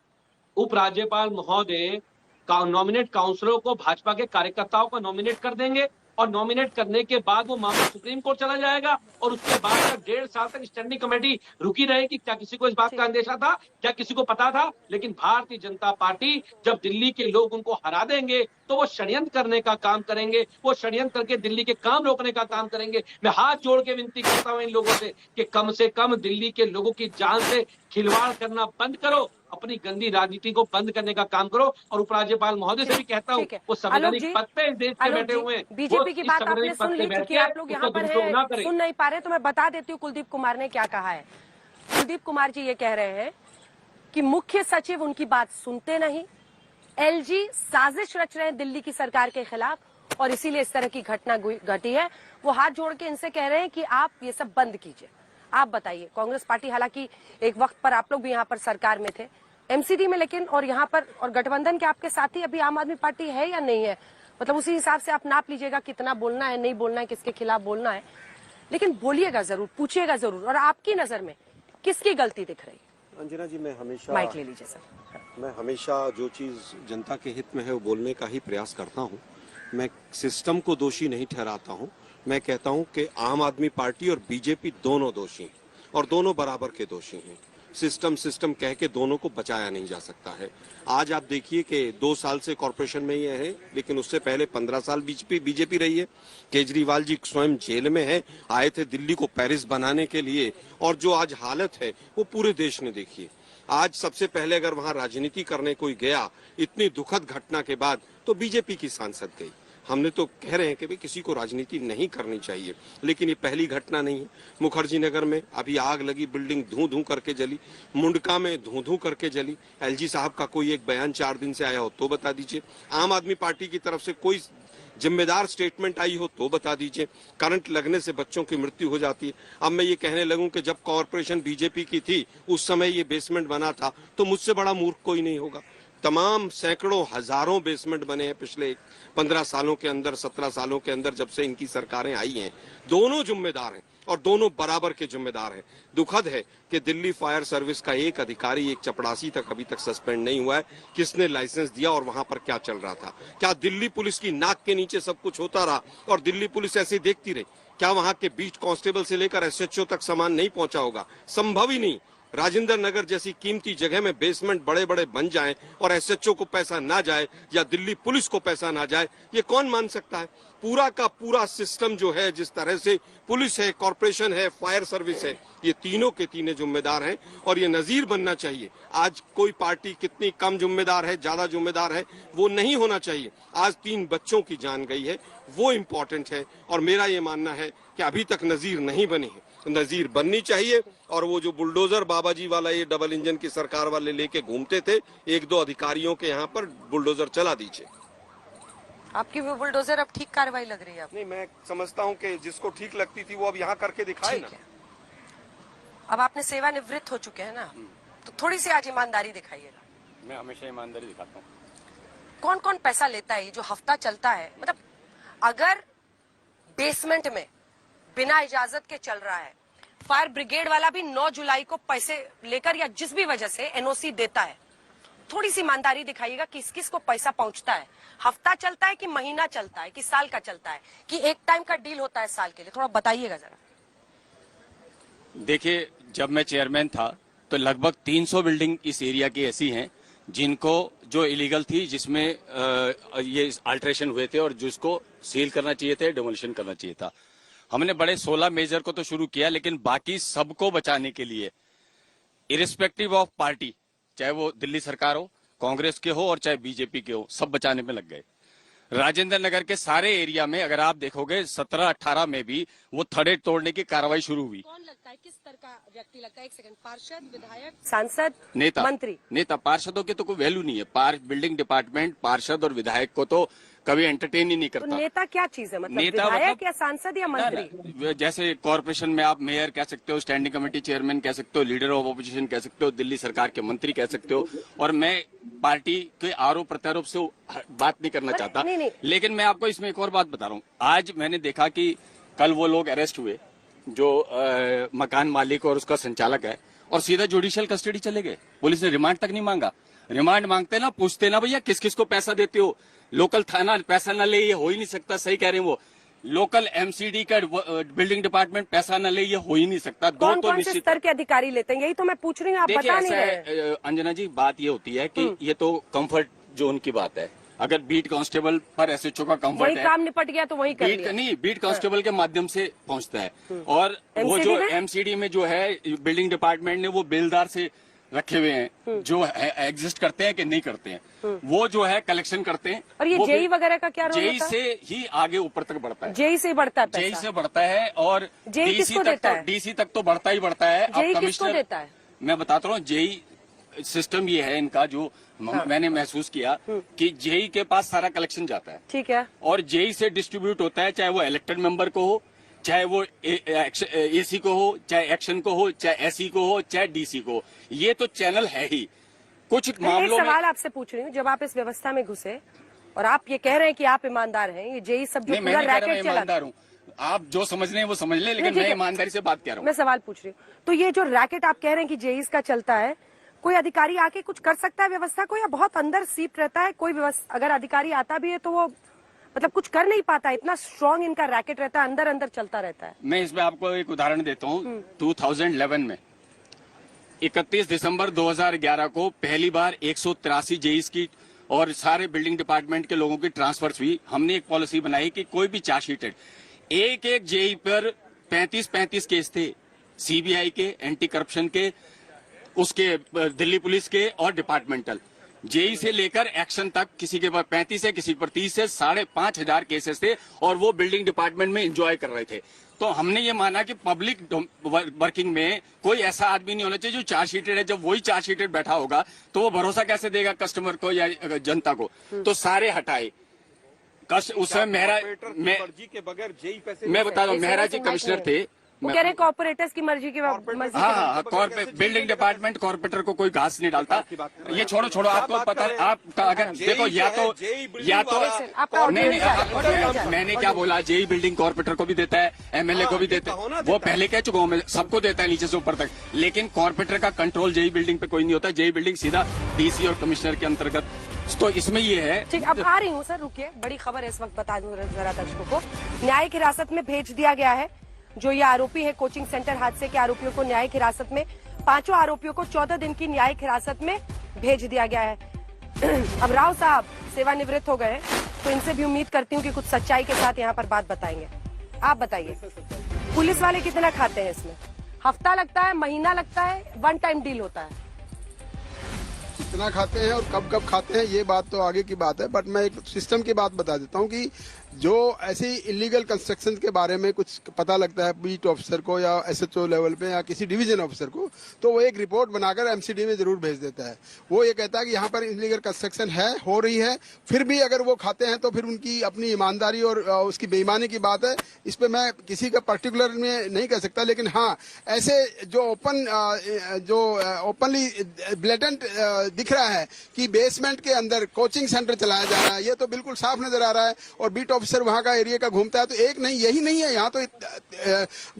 उपराज्यपाल महोदय नॉमिनेट काउंसलरों को भाजपा के कार्यकर्ताओं को नॉमिनेट कर देंगे, और नॉमिनेट करने के बाद वो मामला सुप्रीम कोर्ट चला जाएगा, और उसके बाद तक 1.5 साल तक स्टैंडिंग कमेटी रुकी रहेगी? क्या किसी को इस बात का अंदेशा था? क्या किसी को पता था? लेकिन भारतीय जनता पार्टी जब दिल्ली के लोग उनको हरा देंगे तो वो षड्यंत्र करने का काम करेंगे, वो षड्यंत्र करके दिल्ली के काम रोकने का काम करेंगे। मैं हाथ जोड़ के विनती करता हूं इन लोगों से कि कम से कम दिल्ली के लोगों की जान से खिलवाड़ करना बंद करो, अपनी गंदी राजनीति को बंद करने का काम करो। और उपराज्यपाल महोदय से भी कहता हूँ, वो संवैधानिक पद पे इस देश पे बैठे हुए हैं, बीजेपी की बात आपने सुन ली, क्योंकि आप लोग यहाँ पर हैं, सुन नहीं पा रहे, तो मैं बता देती हूँ कुलदीप कुमार ने क्या कहा है। कुलदीप कुमार जी ये कह रहे हैं कि मुख्य सचिव उनकी बात सुनते नहीं, एलजी साजिश रच रहे हैं दिल्ली की सरकार के खिलाफ, और इसीलिए इस तरह की घटना घटी है। वो हाथ जोड़ के इनसे कह रहे हैं कि आप ये सब बंद कीजिए। आप बताइए, कांग्रेस पार्टी हालांकि एक वक्त पर आप लोग भी यहाँ पर सरकार में थे एमसीडी में, लेकिन और यहाँ पर और गठबंधन के आपके साथी अभी आम आदमी पार्टी है या नहीं है? मतलब उसी हिसाब से आप नाप लीजिएगा कितना बोलना है, नहीं बोलना है, किसके खिलाफ बोलना है, लेकिन बोलिएगा जरूर, पूछिएगा जरूर। और आपकी नजर में किसकी गलती दिख रही है? अंजना जी, मैं हमेशा माइक ले लीजिए सर। मैं हमेशा जो चीज जनता के हित में है वो बोलने का ही प्रयास करता हूँ। मैं सिस्टम को दोषी नहीं ठहराता हूँ। मैं कहता हूँ कि आम आदमी पार्टी और बीजेपी दोनों दोषी हैं, और दोनों बराबर के दोषी हैं। सिस्टम कह के दोनों को बचाया नहीं जा सकता है। आज आप देखिए कि 2 साल से कॉरपोरेशन में ही है, लेकिन उससे पहले 15 साल बीजेपी रही है। केजरीवाल जी स्वयं जेल में है, आए थे दिल्ली को पेरिस बनाने के लिए, और जो आज हालत है वो पूरे देश ने देखी है। आज सबसे पहले अगर वहां राजनीति करने कोई गया इतनी दुखद घटना के बाद, तो बीजेपी की सांसद गई। हमने तो कह रहे हैं कि भाई किसी को राजनीति नहीं करनी चाहिए, लेकिन ये पहली घटना नहीं है। मुखर्जी नगर में अभी आग लगी, बिल्डिंग धूं धूं करके जली, मुंडका में धूं धूं करके जली। एलजी साहब का कोई एक बयान 4 दिन से आया हो तो बता दीजिए। आम आदमी पार्टी की तरफ से कोई जिम्मेदार स्टेटमेंट आई हो तो बता दीजिए। करंट लगने से बच्चों की मृत्यु हो जाती है। अब मैं ये कहने लगूं कि जब कॉरपोरेशन बीजेपी की थी उस समय ये बेसमेंट बना था, तो मुझसे बड़ा मूर्ख कोई नहीं होगा। तमाम सैकड़ों हजारों बेसमेंट बने हैं पिछले 15 सालों के अंदर, 17 सालों के अंदर, जब से इनकी सरकारें आई हैं। दोनों जिम्मेदार हैं और दोनों बराबर के जिम्मेदार हैं। दुखद है कि दिल्ली फायर सर्विस का एक अधिकारी, एक चपड़ासी तक अभी तक सस्पेंड नहीं हुआ है। किसने लाइसेंस दिया और वहां पर क्या चल रहा था? क्या दिल्ली पुलिस की नाक के नीचे सब कुछ होता रहा और दिल्ली पुलिस ऐसे देखती रही? क्या वहां के बीट कांस्टेबल से लेकर एसएचओ तक सामान नहीं पहुंचा होगा? संभव ही नहीं। राजेंद्र नगर जैसी कीमती जगह में बेसमेंट बड़े बड़े बन जाएं और एसएचओ को पैसा ना जाए या दिल्ली पुलिस को पैसा ना जाए, ये कौन मान सकता है? पूरा का पूरा सिस्टम जो है, जिस तरह से पुलिस है, कॉर्पोरेशन है, फायर सर्विस है, ये तीनों के तीनों जिम्मेदार हैं और ये नजीर बनना चाहिए। आज कोई पार्टी कितनी कम जिम्मेदार है, ज्यादा जिम्मेदार है, वो नहीं होना चाहिए। आज 3 बच्चों की जान गई है, वो इम्पोर्टेंट है और मेरा ये मानना है कि अभी तक नजीर नहीं बनी है, नजीर बननी चाहिए। और वो जो बुलडोजर बाबाजी वाला ये डबल इंजन की सरकार वाले लेके घूमते थे, 1-2 अधिकारियों के यहाँ पर बुलडोजर चला दीजिए। आपकी वो बुलडोजर अब ठीक कार्रवाई लग रही है आपको? नहीं, मैं समझता हूँ कि जिसको ठीक लगती थी वो अब यहाँ करके दिखाए ना। अब आपने सेवानिवृत्त हो चुके हैं ना, तो थोड़ी सी आज ईमानदारी दिखाइएगा। मैं हमेशा ईमानदारी दिखाता हूँ। कौन कौन पैसा लेता है? ये जो हफ्ता चलता है, मतलब अगर बेसमेंट में बिना इजाजत के चल रहा है, फायर ब्रिगेड वाला भी 9 जुलाई को पैसे लेकर या जिस भी वजह से एनओसी देता है, थोड़ी सी ईमानदारी दिखाइएगा। किस किस को पैसा पहुंचता है? हफ्ता चलता है कि महीना चलता है कि साल का चलता है कि एक टाइम का डील होता है साल के लिए? थोड़ा बताइएगा जरा। देखिए, जब मैं चेयरमैन था तो लगभग 300 बिल्डिंग इस एरिया की ऐसी हैं जिनको जो इलीगल थी, जिसमें ये अल्ट्रेशन हुए थे और जिसको सील करना चाहिए थे, डिमोलिशन करना चाहिए था। हमने बड़े 16 मेजर को तो शुरू किया, लेकिन बाकी सबको बचाने के लिए इरिस्पेक्टिव ऑफ पार्टी, चाहे वो दिल्ली सरकार हो, कांग्रेस के हो और चाहे बीजेपी के हो, सब बचाने में लग गए। राजेंद्र नगर के सारे एरिया में अगर आप देखोगे 17-18 में भी वो थड़े तोड़ने की कार्रवाई शुरू हुई। कौन लगता है, किस तरह का व्यक्ति लगता है? एक सेकंड, पार्षद, विधायक, सांसद, नेता, मंत्री? नेता। पार्षदों की तो कोई वैल्यू नहीं है। बिल्डिंग डिपार्टमेंट पार्षद और विधायक को तो कभी एंटरटेन ही नहीं करता। तो नेता क्या चीज है? मतलब नेता विधायक मतलब या सांसद या मंत्री? जैसे कॉर्पोरेशन में आप मेयर कह सकते हो, स्टैंडिंग कमेटी चेयरमैन कह सकते हो, लीडर ऑफ ऑपोजिशन कह सकते हो, दिल्ली सरकार के मंत्री कह सकते हो। और मैं पार्टी के आरोप प्रत्यारोप से बात नहीं करना चाहता, लेकिन मैं आपको इसमें एक और बात बता रहा हूँ। आज मैंने देखा कि कल वो लोग अरेस्ट हुए जो मकान मालिक और उसका संचालक है, और सीधा जुडिशियल कस्टडी चले गए। पुलिस ने रिमांड तक नहीं मांगा। रिमांड मांगते ना, पूछते ना भैया किस किस को पैसा देते हो। लोकल थाना पैसा न ले, ये हो ही नहीं सकता। सही कह रहे हैं वो। लोकल एमसीडी का बिल्डिंग डिपार्टमेंट पैसा न ले, ये हो ही नहीं सकता। कौन कौन से स्तर के अधिकारी लेते हैं, यही तो मैं पूछ रही हूँ, आप बता नहीं रहे। अंजना जी, बात ये होती है कि ये तो कंफर्ट जोन की बात है। अगर बीट कांस्टेबल पर एसएचओ का कंफर्ट है, काम निपट गया तो वही कर लिया। नहीं, बीट कांस्टेबल के माध्यम से पहुंचता है। और वो जो एमसीडी में जो है बिल्डिंग डिपार्टमेंट ने वो बिलदार से रखे हुए हैं जो एग्जिस्ट करते हैं कि नहीं करते हैं, वो जो है कलेक्शन करते हैं। और ये जेई वगैरह का क्या रोल जेई से ही आगे ऊपर तक बढ़ता है। जेई से बढ़ता है, जेई से बढ़ता है और डीसी तक तो बढ़ता ही बढ़ता है। अब कमिश्नर देता है, मैं बताता हूँ। जेई सिस्टम ये है इनका, जो मैंने महसूस किया कि जेई के पास सारा कलेक्शन जाता है, ठीक है, और जेई से डिस्ट्रीब्यूट होता है, चाहे वो इलेक्टेड मेंबर को हो, चाहे वो एसी को हो, चाहे एक्शन को हो, चाहे एसई को हो, चाहे डीसी को। ये तो चैनल है ही। कुछ मामलों में सवाल आपसे पूछ रही हूँ, जब आप इस व्यवस्था में घुसे और आप ये कह रहे हैं कि आप ईमानदार हैं, ये जेई सब जो पूरा रैकेट चला, ईमानदार हूँ। आप जो समझ रहे हैं वो समझ लें, लेकिन मैं ईमानदारी से बात कर रहा हूँ। मैं सवाल पूछ रही हूँ। तो ये जो रैकेट आप कह रहे हैं कि जेई का चलता है, कोई अधिकारी आके कुछ कर सकता है व्यवस्था को, या बहुत अंदर सीप रहता है? कोई व्यवस्था, अगर अधिकारी आता भी है तो वो मतलब कुछ कर नहीं पाता, इतना स्ट्रॉन्ग इनका रैकेट रहता है, अंदर अंदर चलता रहता है। मैं इसमें आपको एक उदाहरण देता हूँ। 2011 में 31 दिसंबर 2011 को पहली बार 183 जेईस की और सारे बिल्डिंग डिपार्टमेंट के लोगों की ट्रांसफर हुई। हमने एक पॉलिसी बनाई कि कोई भी चार्जशीटेड एक जेई पर 35 केस थे, सीबीआई के, एंटी करप्शन के, उसके दिल्ली पुलिस के और डिपार्टमेंटल। जेई से लेकर एक्शन तक किसी के पास 35 है, किसी पर 30 है, 5,500 केसेस थे और वो बिल्डिंग डिपार्टमेंट में एंजॉय कर रहे थे। तो हमने ये माना कि पब्लिक वर्किंग में कोई ऐसा आदमी नहीं होना चाहिए जो चार्जशीटेड है। जब वही चार्जशीटेड बैठा होगा तो वो भरोसा कैसे देगा कस्टमर को या जनता को? तो सारे हटाए। उस समय मर्जी के बगैर जेई पैसे, मैं बता रहा हूँ, मेहरा जी कमिश्नर थे। वो कह रहे हैं कॉर्पोरेटर्स की मर्जी के हाँ, बिल्डिंग डिपार्टमेंट कॉर्पोरेटर को कोई घास नहीं डालता। ये छोड़ो आपको पता, आप अगर देखो या तो नहीं, मैंने क्या बोला, जेई बिल्डिंग कॉर्पोरेटर को भी देता है, एमएलए को भी देता है। वो पहले कह चुका हूँ मैं, सबको देता है नीचे से ऊपर तक। लेकिन कॉर्पोरेटर का कंट्रोल जेई बिल्डिंग पे कोई नहीं होता। जेई बिल्डिंग सीधा डीसी और कमिश्नर के अंतर्गत। तो इसमें ये है। ठीक, अब आ रही हूँ सर, रुकिए, बड़ी खबर है इस वक्त, बता दूं जरा दर्शकों को। न्यायिक हिरासत में भेज दिया गया है जो ये आरोपी है, कोचिंग सेंटर हादसे के आरोपियों को न्यायिक हिरासत में पांचों आरोपियों को 14 दिन की न्यायिक हिरासत में भेज दिया गया है। अब राव साहब सेवानिवृत्त हो गए, तो इनसे भी उम्मीद करती हूँ कि कुछ सच्चाई के साथ यहाँ पर बात बताएंगे। आप बताइए, पुलिस वाले कितना खाते हैं इसमें? हफ्ता लगता है, महीना लगता है, वन टाइम डील होता है? कितना खाते हैं और कब कब खाते हैं ये बात तो आगे की बात है, बट मैं एक सिस्टम की बात बता देता हूँ कि जो ऐसी इलीगल कंस्ट्रक्शन के बारे में कुछ पता लगता है बीट ऑफिसर को या एसएचओ लेवल पे या किसी डिवीजन ऑफिसर को, तो वो एक रिपोर्ट बनाकर एमसीडी में जरूर भेज देता है। वो ये कहता है कि यहाँ पर इलीगल कंस्ट्रक्शन है, हो रही है, फिर भी अगर वो खाते हैं तो फिर उनकी अपनी ईमानदारी और उसकी बेईमानी की बात है। इस पर मैं किसी का पर्टिकुलर में नहीं कह सकता, लेकिन हाँ ऐसे जो ओपनली ब्लेटेंट दिख रहा है कि बेसमेंट के अंदर कोचिंग सेंटर चलाया जा रहा है, ये तो बिल्कुल साफ नजर आ रहा है। और बीट ऑफिसर वहां का एरिया का घूमता है, तो एक नहीं यही नहीं है, यहाँ तो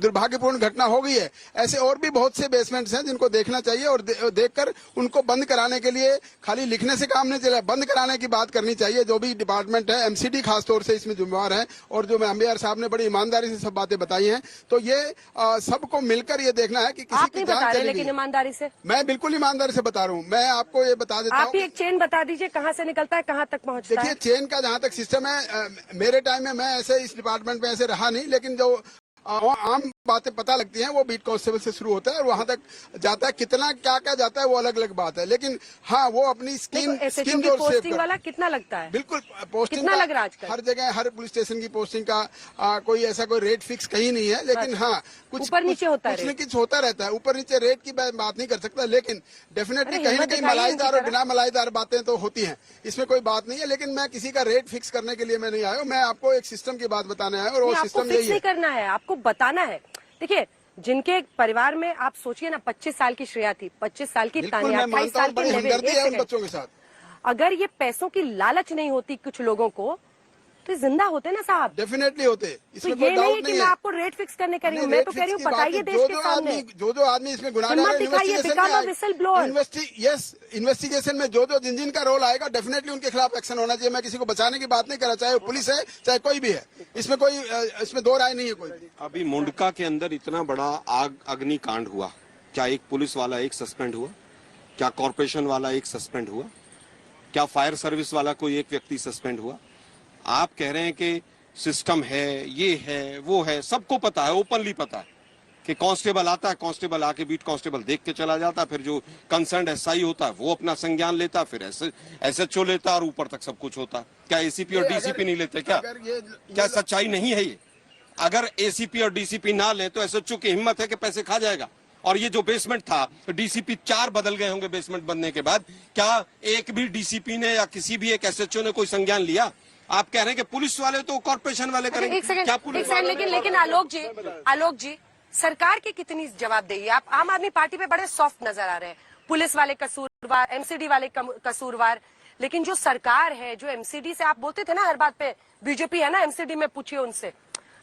दुर्भाग्यपूर्ण घटना हो गई है। ऐसे और भी बहुत से बेसमेंट्स हैं जिनको देखना चाहिए और देखकर उनको बंद कराने के लिए खाली लिखने से काम नहीं चला, बंद कराने की बात करनी चाहिए। जो भी डिपार्टमेंट है, एमसीडी खासतौर से इसमें जिम्मेवार है, और जो एमबीआर साहब ने बड़ी ईमानदारी से सब बातें बताई हैं, तो ये सबको मिलकर ये देखना है कि किसी की जान चली गई। ईमानदारी से मैं बिल्कुल ईमानदारी से बता रहा हूँ। मैं आपको ये बता देता हूँ, आप एक चेन बता दीजिए कहाँ से निकलता है, कहाँ तक पहुँचता है? देखिए चेन का जहाँ तक सिस्टम है, मेरे टाइम में मैं ऐसे इस डिपार्टमेंट में ऐसे रहा नहीं, लेकिन जो आम बातें पता लगती हैं वो बीट कांस्टेबल से शुरू होता है और वहां तक जाता है। कितना क्या क्या जाता है वो अलग अलग बात है, लेकिन हाँ वो अपनी स्किन जो पोस्टिंग वाला कितना लगता है? बिल्कुल पोस्टिंग कितना लग रहा है आजकल? हर जगह हर पुलिस स्टेशन की पोस्टिंग का कोई ऐसा कोई रेट फिक्स कहीं नहीं है, लेकिन हाँ कुछ ऊपर नीचे होता है, कुछ न कुछ होता रहता है। ऊपर नीचे रेट की बात नहीं कर सकता, लेकिन डेफिनेटली कहीं ना कहीं मलाईदार और बिना मलाईदार बातें तो होती हैं, इसमें कोई बात नहीं है। लेकिन मैं किसी का रेट फिक्स करने के लिए मैं नहीं आया हूँ, मैं आपको एक सिस्टम की बात बताने आया हूँ और वो सिस्टम यही है। करना है, आपको बताना है। देखिए जिनके परिवार में आप सोचिए ना, 25 साल की श्रेया थी, 25 साल की तानिया, 28 साल की उन बच्चों के साथ। अगर ये पैसों की लालच नहीं होती कुछ लोगों को, तो जिंदा होते ना साहब, डेफिनेटली होते। इसमें तो ये नहीं है कि मैं आपको रेट फिक्स करने कह रही हूँ, मैं तो कह रही हूँ बताइए देश के सामने। जो आदमी इसमें गुनाहगार इन्वेस्टिगेशन में जो जिन का रोल आएगा, डेफिनेटली उनके खिलाफ एक्शन होना चाहिए। मैं किसी को बचाने की बात नहीं कर रहा, चाहे वो पुलिस है चाहे कोई भी है, इसमें दो राय नहीं है कोई। अभी मुंडका के अंदर इतना बड़ा अग्निकांड हुआ, क्या एक पुलिस वाला एक सस्पेंड हुआ? क्या कॉर्पोरेशन वाला एक सस्पेंड हुआ? क्या फायर सर्विस वाला कोई एक व्यक्ति सस्पेंड हुआ? आप कह रहे हैं कि सिस्टम है, ये है, वो है, सबको पता है, ओपनली पता है कि कांस्टेबल आता है, कांस्टेबल आके बीट कांस्टेबल देख के चला जाता, फिर जो कंसर्न एसआई होता है वो अपना संज्ञान लेता, फिर एसएचओ लेता और ऊपर तक सब कुछ होता। क्या एसीपी और डीसीपी नहीं लेते? क्या सच्चाई नहीं है ये? अगर एसीपी और डीसीपी ना ले तो एसएचओ की हिम्मत है कि पैसे खा जाएगा। और ये जो बेसमेंट था, डीसीपी 4 बदल गए होंगे बेसमेंट बनने के बाद, क्या एक भी डीसीपी ने या किसी भी एक एसएचओ ने कोई संज्ञान लिया? आप कह रहे हैं कि पुलिस वाले तो कॉर्पोरेशन वाले करेंगे। क्या पुलिस लेकिन आलोक जी सरकार की कितनी जवाबदेही है? आप आम आदमी पार्टी पे बड़े सॉफ्ट नजर आ रहे हैं, पुलिस वाले कसूरवार, एमसीडी वाले कसूरवार, लेकिन जो सरकार है, जो एमसीडी से आप बोलते थे ना हर बात पे बीजेपी है ना एमसीडी में, पूछिए उनसे।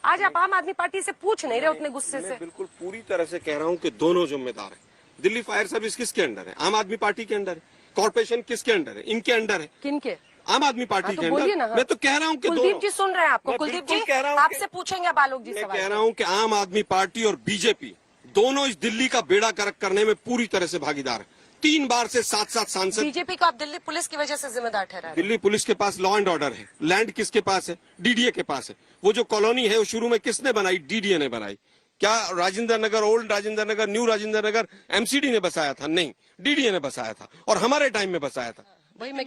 आज आप आम आदमी पार्टी से पूछ नहीं रहे उतने गुस्से से। बिल्कुल पूरी तरह से कह रहा हूँ कि दोनों जिम्मेदार है। दिल्ली फायर सर्विस किसके अंडर है? आम आदमी पार्टी के अंडर है। कॉर्पोरेशन किसके अंडर है? इनके अंडर है। किनके? आम आदमी पार्टी के अंदर। मैं तो कह रहा हूँ कि कुलदीप जी सुन रहे हैं आपको। कुलदीप जी आपसे पूछेंगे अब आलोक जी सवाल। कह रहा हूँ कि आम आदमी पार्टी और बीजेपी दोनों इस दिल्ली का बेड़ा गर्क करने में पूरी तरह से भागीदार है। 3 बार से 7 सांसद। बीजेपी को आप दिल्ली पुलिस की वजह से जिम्मेदार ठहरा रहे हैं। दिल्ली पुलिस के पास लॉ एंड ऑर्डर है, लैंड किसके पास है? डीडीए के पास है। वो जो कॉलोनी है वो शुरू में किसने बनाई? डीडीए ने बनाई। क्या Rajendra Nagar, old Rajendra Nagar, new Rajendra Nagar MCD ने बसाया था? नहीं, डीडीए ने बसाया था और हमारे टाइम में बसाया था। वही मैं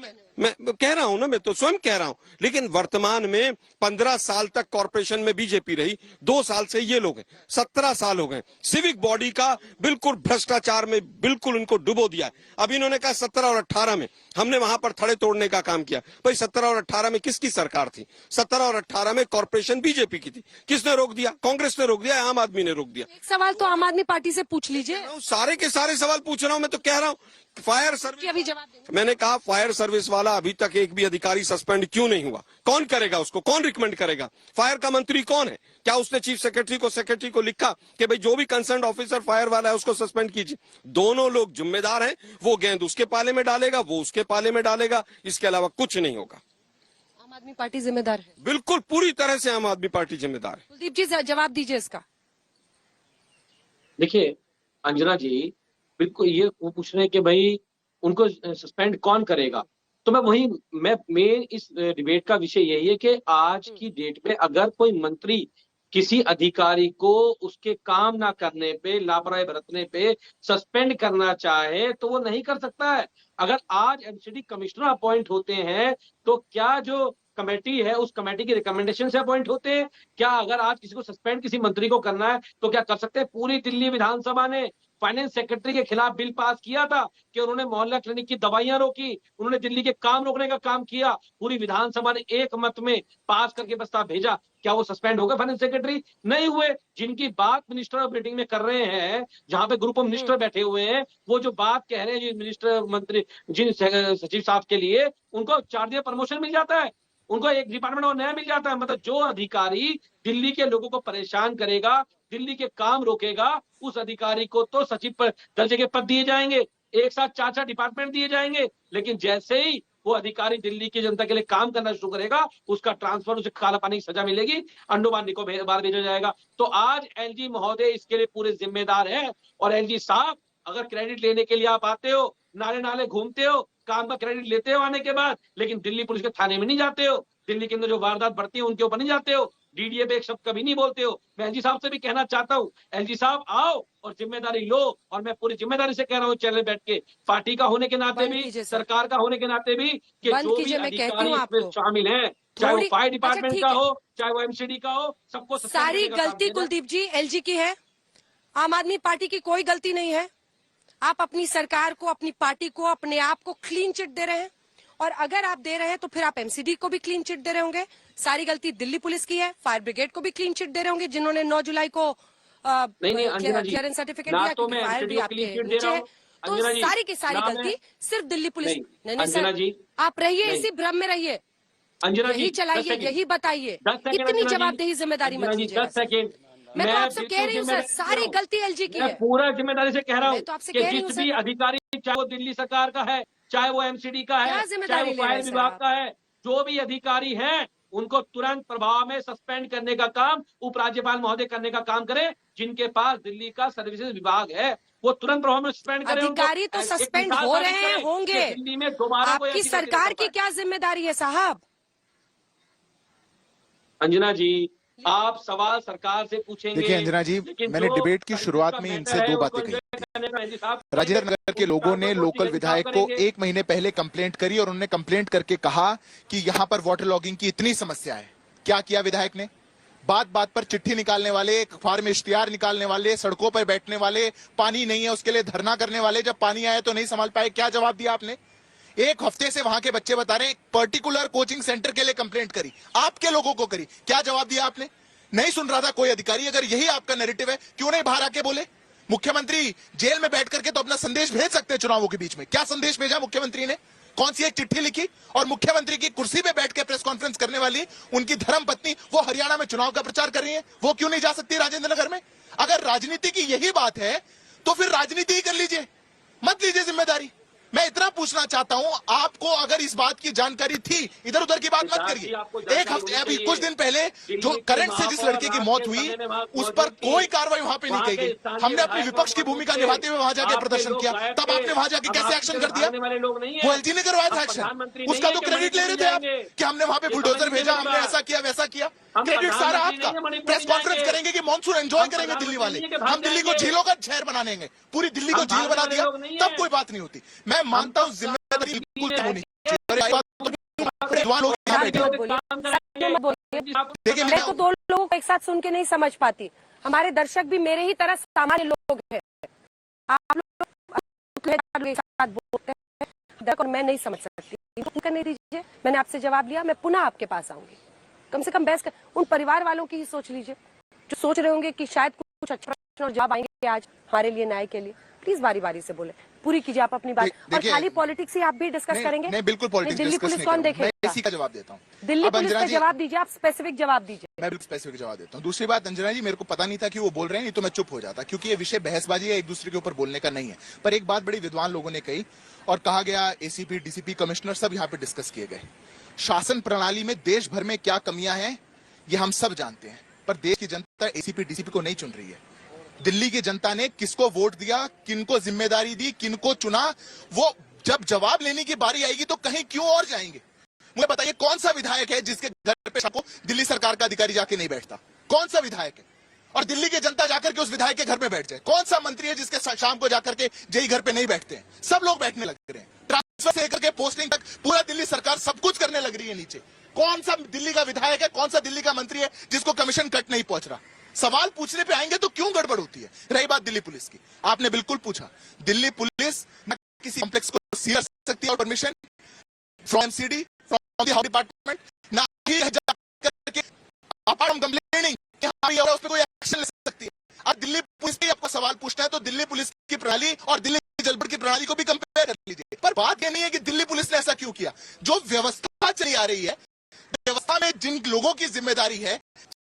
कह रहा हूं ना, मैं तो स्वयं कह रहा हूं। लेकिन वर्तमान में 15 साल तक कॉर्पोरेशन में बीजेपी रही, 2 साल से ये लोग हैं, 17 साल हो गए। सिविक बॉडी का बिल्कुल भ्रष्टाचार में बिल्कुल उनको डुबो दिया है। अब इन्होंने कहा 17 और 18 में हमने वहां पर थड़े तोड़ने का काम किया। भाई 17 और 18 में किसकी सरकार थी? 17 और 18 में कॉर्पोरेशन बीजेपी की थी। किसने रोक दिया? कांग्रेस ने रोक दिया, आम आदमी ने रोक दिया। एक सवाल तो आम आदमी पार्टी से पूछ लीजिए। सारे के सारे सवाल पूछ रहा हूं। मैं तो कह रहा हूं फायर सर्विस, अभी जवाब मैंने कहा फायर सर्विस वाला अभी तक एक भी अधिकारी सस्पेंड क्यों नहीं हुआ? कौन करेगा उसको? कौन रिकमेंड करेगा? फायर का मंत्री कौन है? क्या उसने चीफ सेक्रेटरी को लिखा कि भाई जो भी कंसर्न ऑफिसर फायर वाला है उसको सस्पेंड कीजिए? दोनों लोग जिम्मेदार हैं। वो गेंद उसके पाले में डालेगा, वो उसके पाले में डालेगा, इसके अलावा कुछ नहीं होगा। आम आदमी पार्टी जिम्मेदार है? बिल्कुल पूरी तरह से आम आदमी पार्टी जिम्मेदार है। कुलदीप जी जवाब दीजिए इसका। देखिए अंजना जी, बिल्कुल ये वो पूछ रहे हैं कि भाई उनको सस्पेंड कौन करेगा। तो मैं मेन इस डिबेट का विषय यही है कि आज की डेट में अगर कोई मंत्री किसी अधिकारी को उसके काम ना करने पे, लापरवाही बरतने पे सस्पेंड करना चाहे तो वो नहीं कर सकता है। अगर आज एमसीडी कमिश्नर अपॉइंट होते हैं तो क्या जो कमेटी है उस कमेटी की रिकमेंडेशन से अपॉइंट होते हैं? क्या अगर आज किसी को सस्पेंड किसी मंत्री को करना है तो क्या कर सकते हैं? पूरी दिल्ली विधानसभा ने फाइनेंस सेक्रेटरी के खिलाफ बिल पास किया था कि उन्होंने मोहल्ला क्लिनिक की दवाइयां रोकी, उन्होंने दिल्ली के काम रोकने का काम किया। पूरी विधानसभा ने एक मत में पास करके प्रस्ताव भेजा। क्या वो सस्पेंड हो गए फाइनेंस सेक्रेटरी? नहीं हुए। जिनकी बात मिनिस्टर ऑफ मीटिंग में कर रहे हैं, जहां पे ग्रुप ऑफ मिनिस्टर बैठे हुए हैं, वो जो बात कह रहे हैं जिन मिनिस्टर मंत्री जिन सचिव साहब के लिए, उनको 4 दिन प्रमोशन मिल जाता है, उनको एक डिपार्टमेंट और नया मिल जाता है। मतलब जो अधिकारी दिल्ली के लोगों को परेशान करेगा, दिल्ली के काम रोकेगा, उस अधिकारी को तो सचिव दर्जे के पद दिए जाएंगे, एक साथ 4-4 डिपार्टमेंट दिए जाएंगे। लेकिन जैसे ही वो अधिकारी दिल्ली की जनता के लिए काम करना शुरू करेगा, उसका ट्रांसफर, उसे काला पानी की सजा मिलेगी, अंडमान निकोबार भेजा जाएगा। तो आज एलजी महोदय इसके लिए पूरे जिम्मेदार है। और एलजी साहब, अगर क्रेडिट लेने के लिए आप आते हो, नाले नाले घूमते हो, काम का क्रेडिट लेते हो आने के बाद, लेकिन दिल्ली पुलिस के थाने में नहीं जाते हो, दिल्ली के अंदर जो वारदात बढ़ती है उनके ऊपर नहीं जाते हो, डीडीए पे एक शब्द कभी नहीं बोलते हो। मैं एलजी साहब से भी कहना चाहता हूँ, एलजी साहब आओ और जिम्मेदारी लो। और मैं पूरी जिम्मेदारी से कह रहा हूँ चैनल बैठ के, पार्टी का होने के नाते भी, सरकार का होने के नाते भी, कि जो भी अधिकारी इसमें शामिल हैं, चाहे वो फायर डिपार्टमेंट का हो, चाहे वो एमसीडी का हो, सबको सारी गलती कुलदीप जी एलजी की है, आम आदमी पार्टी की कोई गलती नहीं है। आप अपनी सरकार को, अपनी पार्टी को, अपने आप को क्लीन चिट दे रहे हैं। और अगर आप दे रहे हैं तो फिर आप एमसीडी को भी क्लीन चिट दे रहे होंगे। सारी गलती दिल्ली पुलिस की है, फायर ब्रिगेड को भी क्लीन चिट दे रहे होंगे, जिन्होंने 9 जुलाई को क्लियरेंस सर्टिफिकेट दिया, क्योंकि फायर भी आपके नीचे है। तो सारी की सारी गलती सिर्फ दिल्ली पुलिस। नहीं सर, आप रहिए इसी भ्रम में रहिए, यही चलाइए, यही बताइए, इतनी जवाबदेही जिम्मेदारी मत लीजिए। मैं तो आपसे कह रही हूँ सर, सारी गलती एलजी की है। पूरा जिम्मेदारी से कह रहा हूँ तो आपसे कि जिस भी अधिकारी, चाहे वो दिल्ली सरकार का है, चाहे वो एमसीडी का है, चाहे वो फायर विभाग का है, जो भी अधिकारी हैं, उनको तुरंत प्रभाव में सस्पेंड करने का काम उपराज्यपाल महोदय करने का काम करें। जिनके पास दिल्ली का सर्विसेज विभाग है, वो तुरंत प्रभाव में सस्पेंड करें। अधिकारी तो सस्पेंड हो रहे हैं, होंगे। दिल्ली में दोबारा आपकी सरकार की क्या जिम्मेदारी है साहब? अंजना जी, आप सवाल सरकार से पूछेंगे। देखिए अंजना जी, मैंने डिबेट की शुरुआत में इनसे दो बातें कही। राजेंद्र नगर के लोगों ने लोकल विधायक को 1 महीने पहले कंप्लेंट करी और उन्होंने कंप्लेंट करके कहा कि यहाँ पर वाटर लॉगिंग की इतनी समस्या है। क्या किया विधायक ने? बात बात पर चिट्ठी निकालने वाले, अखबार में इश्तिहार निकालने वाले, सड़कों पर बैठने वाले, पानी नहीं है उसके लिए धरना करने वाले, जब पानी आया तो नहीं संभाल पाए। क्या जवाब दिया आपने? 1 हफ्ते से वहां के बच्चे बता रहे हैं पर्टिकुलर कोचिंग सेंटर के लिए कंप्लेंट करी, आपके लोगों को करी। क्या जवाब दिया आपने? नहीं सुन रहा था कोई अधिकारी। अगर यही आपका नैरेटिव है, क्यों नहीं बाहर आके बोले? मुख्यमंत्री जेल में बैठ करके तो अपना संदेश भेज सकते हैं चुनावों के बीच में। क्या संदेश भेजा मुख्यमंत्री ने? कौन सी एक चिट्ठी लिखी? और मुख्यमंत्री की कुर्सी पे बैठ के प्रेस कॉन्फ्रेंस करने वाली उनकी धर्म पत्नी, वो हरियाणा में चुनाव का प्रचार कर रही है, वो क्यों नहीं जा सकती राजेंद्र नगर में? अगर राजनीति की यही बात है तो फिर राजनीति ही कर लीजिए, मत लीजिए जिम्मेदारी। मैं इतना पूछना चाहता हूं, आपको अगर इस बात की जानकारी थी, इधर उधर की बात मत करिए। 1 हफ्ते, अभी कुछ दिन पहले जो करंट से जिस लड़के की मौत हुई, उस पर कोई कार्रवाई वहां पे नहीं की गई। हमने अपनी विपक्ष की भूमिका निभाते हुए वहां जाके प्रदर्शन किया, तब आपने वहां जाके कैसे एक्शन कर दिया? वो एलजी ने करवाया था एक्शन, उसका तो क्रेडिट ले रहे थे आप कि हमने वहां पे बुलडोजर भेजा, हमने ऐसा किया वैसा किया। क्रेडिट सारा आपका। प्रेस कॉन्फ्रेंस करेंगे कि मॉनसून एंजॉय करेंगे दिल्ली वाले, हम दिल्ली को झीलों का शहर बनाएंगे, पूरी दिल्ली को झील बना दिया, तब कोई बात नहीं होती। मैं मानता हूँ जिम्मेदारी बिल्कुल होनी चाहिए। देखिए, मैं तो 2 लोगों को एक साथ सुन के नहीं समझ पाती। हमारे दर्शक भी मेरे ही तरह सामान्य लोग हैं। आप लोग एक साथ बोलते हैं और मैं नहीं समझ सकती। करने दीजिए, मैंने आपसे जवाब लिया, मैं पुनः आपके पास आऊंगी। कम से कम बहस कर, उन परिवार वालों की ही सोच लीजिए जो सोच रहे होंगे कि शायद कुछ अच्छा प्रश्न और जवाब आएंगे आज हमारे लिए, न्याय के लिए। प्लीज बारी बारी से बोले, पूरी कीजिए आप अपनी बात। और खाली पॉलिटिक्स ही आप भी डिस्कस करेंगे? नहीं, बिल्कुल पॉलिटिक्स दिल्ली पुलिस कौन देखेगा? मैं इसी का जवाब देता हूँ। दिल्ली पुलिस का जवाब दीजिए, आप स्पेसिफिक जवाब दीजिए। मैं बिल्कुल स्पेसिफिक जवाब देता हूँ। दूसरी बात अंजना जी, मेरे को पता नहीं था कि वो बोल रहे हैं, नहीं तो मैं चुप हो जाता, क्योंकि ये विषय बहसबाजी है, एक दूसरे के ऊपर बोलने का नहीं है। पर एक बात बड़ी विद्वान लोगों ने कही और कहा गया, एसीपी, डीसीपी, कमिश्नर सब यहाँ पे डिस्कस किए गए। शासन प्रणाली में देश भर में क्या कमियां हैं ये हम सब जानते हैं, पर देश की जनता एसीपी, डीसीपी को नहीं चुन रही है। दिल्ली की जनता ने किसको वोट दिया, किनको जिम्मेदारी दी, किनको चुना, वो जब जवाब लेने की बारी आएगी तो कहीं क्यों और जाएंगे। मुझे बताइए कौन सा विधायक है जिसके घर पे शाम को दिल्ली सरकार का अधिकारी जाके नहीं बैठता? कौन सा विधायक है? और दिल्ली की जनता जाकर के उस विधायक के घर में बैठ जाए? कौन सा मंत्री है जिसके शाम को जाकर के जेई घर पे नहीं बैठते हैं? सब लोग बैठने लग रहे हैं। ट्रांसफर से लेकर के पोस्टिंग तक पूरा दिल्ली सरकार सब कुछ करने लग रही है नीचे। कौन सा दिल्ली का विधायक है, कौन सा दिल्ली का मंत्री है जिसको कमीशन कट नहीं पहुंच रहा? सवाल पूछने पे आएंगे तो क्यों गड़बड़ होती है। रही बात दिल्ली पुलिस की, आपने बिल्कुल पूछा, दिल्ली पुलिस न किसी कॉम्प्लेक्स को सील कर सकती है और permission from MCD, from the house department, ना ही जाकर अपार्ट फ्रॉम कंप्लेनिंग उस पर कोई एक्शन ले सकती है। अब दिल्ली पुलिस की आपको सवाल पूछना है तो दिल्ली पुलिस की प्रणाली और दिल्ली जल बोर्ड की प्रणाली को भी कंपेयर कर लीजिए। पर बात यह नहीं है कि दिल्ली पुलिस ने ऐसा क्यों किया। जो व्यवस्था चली आ रही है, व्यवस्था में जिन लोगों की जिम्मेदारी है,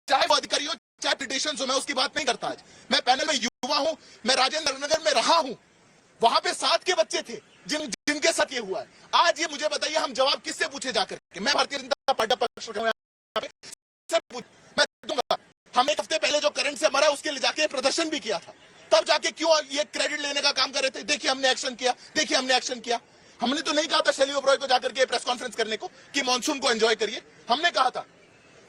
चाहे वो अधिकारी हो चाहे पिटिशंस हो, मैं उसकी बात नहीं करता। आज मैं पैनल में युवा हूं, मैं राजेंद्र नगर में रहा हूं, वहां पे 7 के बच्चे थे जिनके साथ ये हुआ है। आज ये मुझे बताइए हम जवाब किससे पूछे जाकर के? मैं भारतीय जनता पार्टी पक्ष मैं दूंगा। हम एक हफ्ते पहले जो करंट से मरा उसके लिए जाके प्रदर्शन भी किया था, तब जाके क्यों ये क्रेडिट लेने का काम कर रहे थे? देखिए हमने एक्शन किया, देखिए हमने एक्शन किया। हमने तो नहीं कहा था शैली ओबरॉय को जाकर के प्रेस कॉन्फ्रेंस करने को कि मॉनसून को एंजॉय करिए। हमने कहा था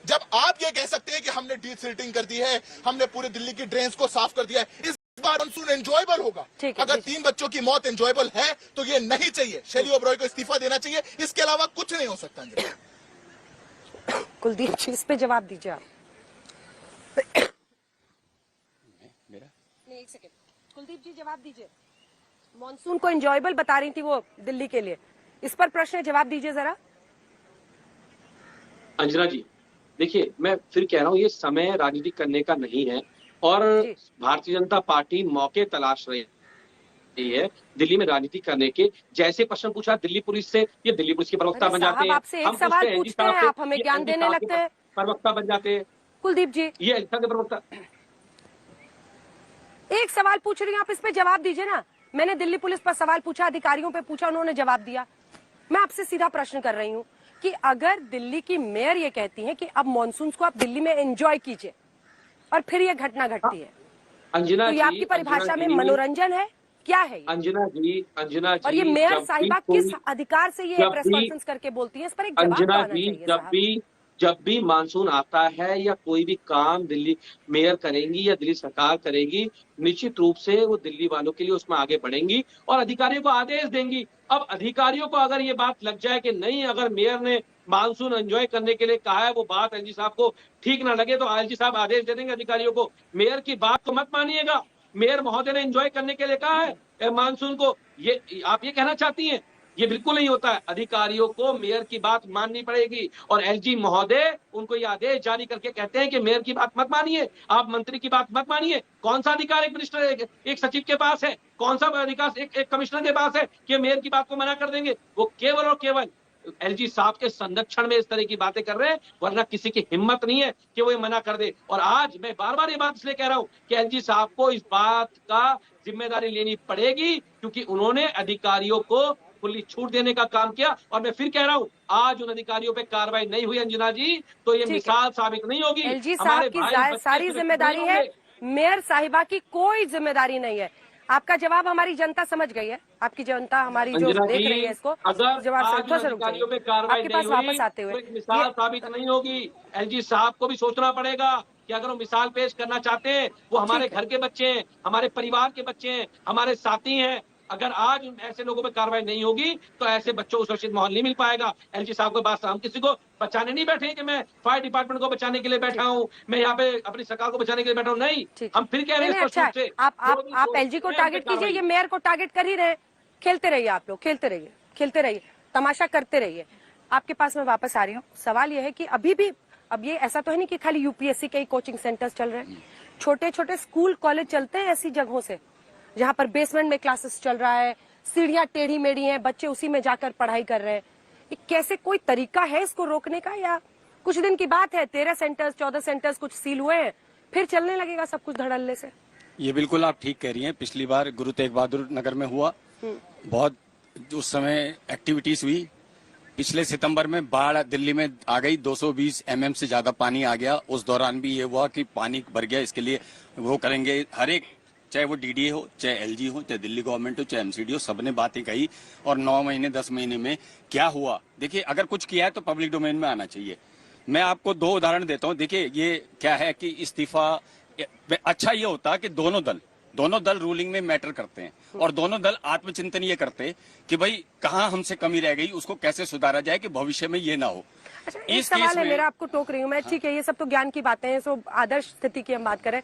जब आप ये कह सकते हैं कि हमने डीसिल्टिंग कर दी है, हमने पूरे दिल्ली की ड्रेन्स को साफ कर दिया है, इस बार मॉनसून एंजॉयबल होगा। अगर 3 बच्चों की मौत एंजॉयबल है तो ये नहीं चाहिए, शैली ओबरॉय को इस्तीफा देना चाहिए। इसके अलावा कुछ नहीं हो सकता। कुलदीप जी इस पे जवाब दीजिए आप। नहीं, एक सेकंड, कुलदीप जी जवाब दीजिए। मॉनसून को एंजॉयबल बता रही थी वो दिल्ली के लिए, इस पर प्रश्न जवाब दीजिए जरा। अंजना जी देखिए, मैं फिर कह रहा हूँ ये समय राजनीति करने का नहीं है और भारतीय जनता पार्टी मौके तलाश रही है दिल्ली में राजनीति करने के। जैसे प्रश्न पूछा दिल्ली पुलिस से, ये दिल्ली पुलिस के प्रवक्ता बन जाते हैं। आपसे एक सवाल पूछते हैं, आप हमें ज्ञान देने लगते हैं। प्रवक्ता बन जाते हैं कुलदीप जी, ये एलसा के प्रवक्ता। एक सवाल पूछ रही हैं आप, इस पे जवाब दीजिए ना। मैंने दिल्ली पुलिस पर सवाल पूछा, अधिकारियों पे पूछा, उन्होंने जवाब दिया। मैं आपसे सीधा प्रश्न कर रही हूँ कि अगर दिल्ली की मेयर ये कहती है कि अब मॉनसून को आप दिल्ली में एंजॉय कीजिए और फिर ये घटना घटती है, अंजना तो ये आपकी परिभाषा में मनोरंजन है, क्या है? अंजना जी और ये मेयर साहिबा किस अधिकार से ये प्रेस कॉन्फ्रेंस करके बोलती है? इस पर एक जवाब आना चाहिए। जब भी मानसून आता है या कोई भी काम दिल्ली मेयर करेंगी या दिल्ली सरकार करेगी, निश्चित रूप से वो दिल्ली वालों के लिए उसमें आगे बढ़ेंगी और अधिकारियों को आदेश देंगी। अब अधिकारियों को अगर ये बात लग जाए कि नहीं, अगर मेयर ने मानसून एंजॉय करने के लिए कहा है, वो बात एलजी साहब को ठीक ना लगे तो एलजी साहब आदेश दे देंगे अधिकारियों को, मेयर की बात को मत मानिएगा, मेयर महोदय ने एंजॉय करने के लिए कहा है मानसून को। ये आप ये कहना चाहती हैं? ये बिल्कुल नहीं होता है। अधिकारियों को मेयर की बात माननी पड़ेगी और एलजी महोदय उनको ये आदेश जारी करके कहते हैं कि मेयर की बात मत मानिए, आप मंत्री की बात मत मानिए। कौन सा अधिकार एक मिनिस्टर एक सचिव के पास है, कौन सा अधिकार एक कमिश्नर के पास है कि मेयर की बात को मना कर देंगे? वो केवल और केवल एलजी साहब के संरक्षण में इस तरह की बातें कर रहे हैं, वरना किसी की हिम्मत नहीं है कि वो ये मना कर दे। और आज मैं बार बार ये बात इसलिए कह रहा हूं कि एलजी साहब को इस बात का जिम्मेदारी लेनी पड़ेगी क्योंकि उन्होंने अधिकारियों को खुली छूट देने का काम किया। और मैं फिर कह रहा हूं, आज उन अधिकारियों पे कार्रवाई नहीं हुई अंजना जी, तो ये मिसाल साबित नहीं होगी। एलजी साहब की सारी जिम्मेदारी है, मेयर साहिबा की कोई जिम्मेदारी नहीं है। आपका जवाब हमारी जनता समझ गई है, आपकी जनता हमारी जो देख रही है इसको जवाब अधिकारियों पे कार्रवाई नहीं हुई, वापस आते हुए मिसाल साबित नहीं होगी। एलजी साहब को भी सोचना पड़ेगा कि अगर वो मिसाल पेश करना चाहते हैं, वो हमारे घर के बच्चे हैं, हमारे परिवार के बच्चे हैं, हमारे साथी हैं। अगर आज ऐसे लोगों पे कार्रवाई नहीं होगी तो ऐसे बच्चों को सुरक्षित माहौल नहीं मिल पाएगा। एलजी साहब के पास हम किसी को बचाने नहीं बैठे कि मैं फायर डिपार्टमेंट को बचाने के लिए बैठा हूं, मैं यहाँ पे अपनी सरकार को बचाने के लिए बैठा हूं, नहीं। हम फिर कह रहे हैं अच्छा, आप एलजी को टारगेट कीजिए, ये मेयर को टारगेट कर ही रहे। खेलते रहिए आप लोग, खेलते रहिए, तमाशा करते रहिए। आपके पास मैं वापस आ रही हूँ। सवाल यह है कि अभी भी अब ये ऐसा तो है नहीं कि खाली यूपीएससी के ही कोचिंग सेंटर्स चल रहे हैं, छोटे छोटे स्कूल कॉलेज चलते हैं ऐसी जगहों से जहां पर बेसमेंट में क्लासेस चल रहा है, सीढ़ियां टेढ़ी मेढ़ी हैं, बच्चे उसी में जाकर पढ़ाई कर रहे हैं। ये कैसे कोई तरीका है इसको रोकने का, या कुछ दिन की बात है, 13 सेंटर्स 14 सेंटर्स कुछ सील हुए हैं, फिर चलने लगेगा सब कुछ धड़ल्ले से? ये बिल्कुल आप ठीक कह रही हैं। पिछली बार गुरु तेग बहादुर नगर में हुआ, बहुत उस समय एक्टिविटीज हुई, पिछले सितंबर में बाढ़ दिल्ली में आ गई, 220 mm से ज्यादा पानी आ गया। उस दौरान भी ये हुआ कि पानी भर गया, इसके लिए वो करेंगे। हर एक, चाहे वो डीडीए हो, चाहे एलजी हो, चाहे दिल्ली गवर्नमेंट हो, चाहे एमसीडी हो, सबने बातें कही। और 9 महीने 10 महीने में क्या हुआ, देखिए अगर कुछ किया है तो पब्लिक डोमेन में आना चाहिए। मैं आपको 2 उदाहरण देता हूँ। देखिए ये क्या है कि इस्तीफा, अच्छा ये होता कि दोनों दल रूलिंग में मैटर करते हैं और दोनों दल आत्मचिंतन ये करते कि भाई कहाँ हमसे कमी रह गई, उसको कैसे सुधारा जाए कि भविष्य में ये ना हो। अच्छा, एक सवाल है मेरा, आपको टोक रही हूँ मैं, ठीक है, ये सब तो ज्ञान की बातें हैं, सो आदर्श स्थिति की हम बात करें।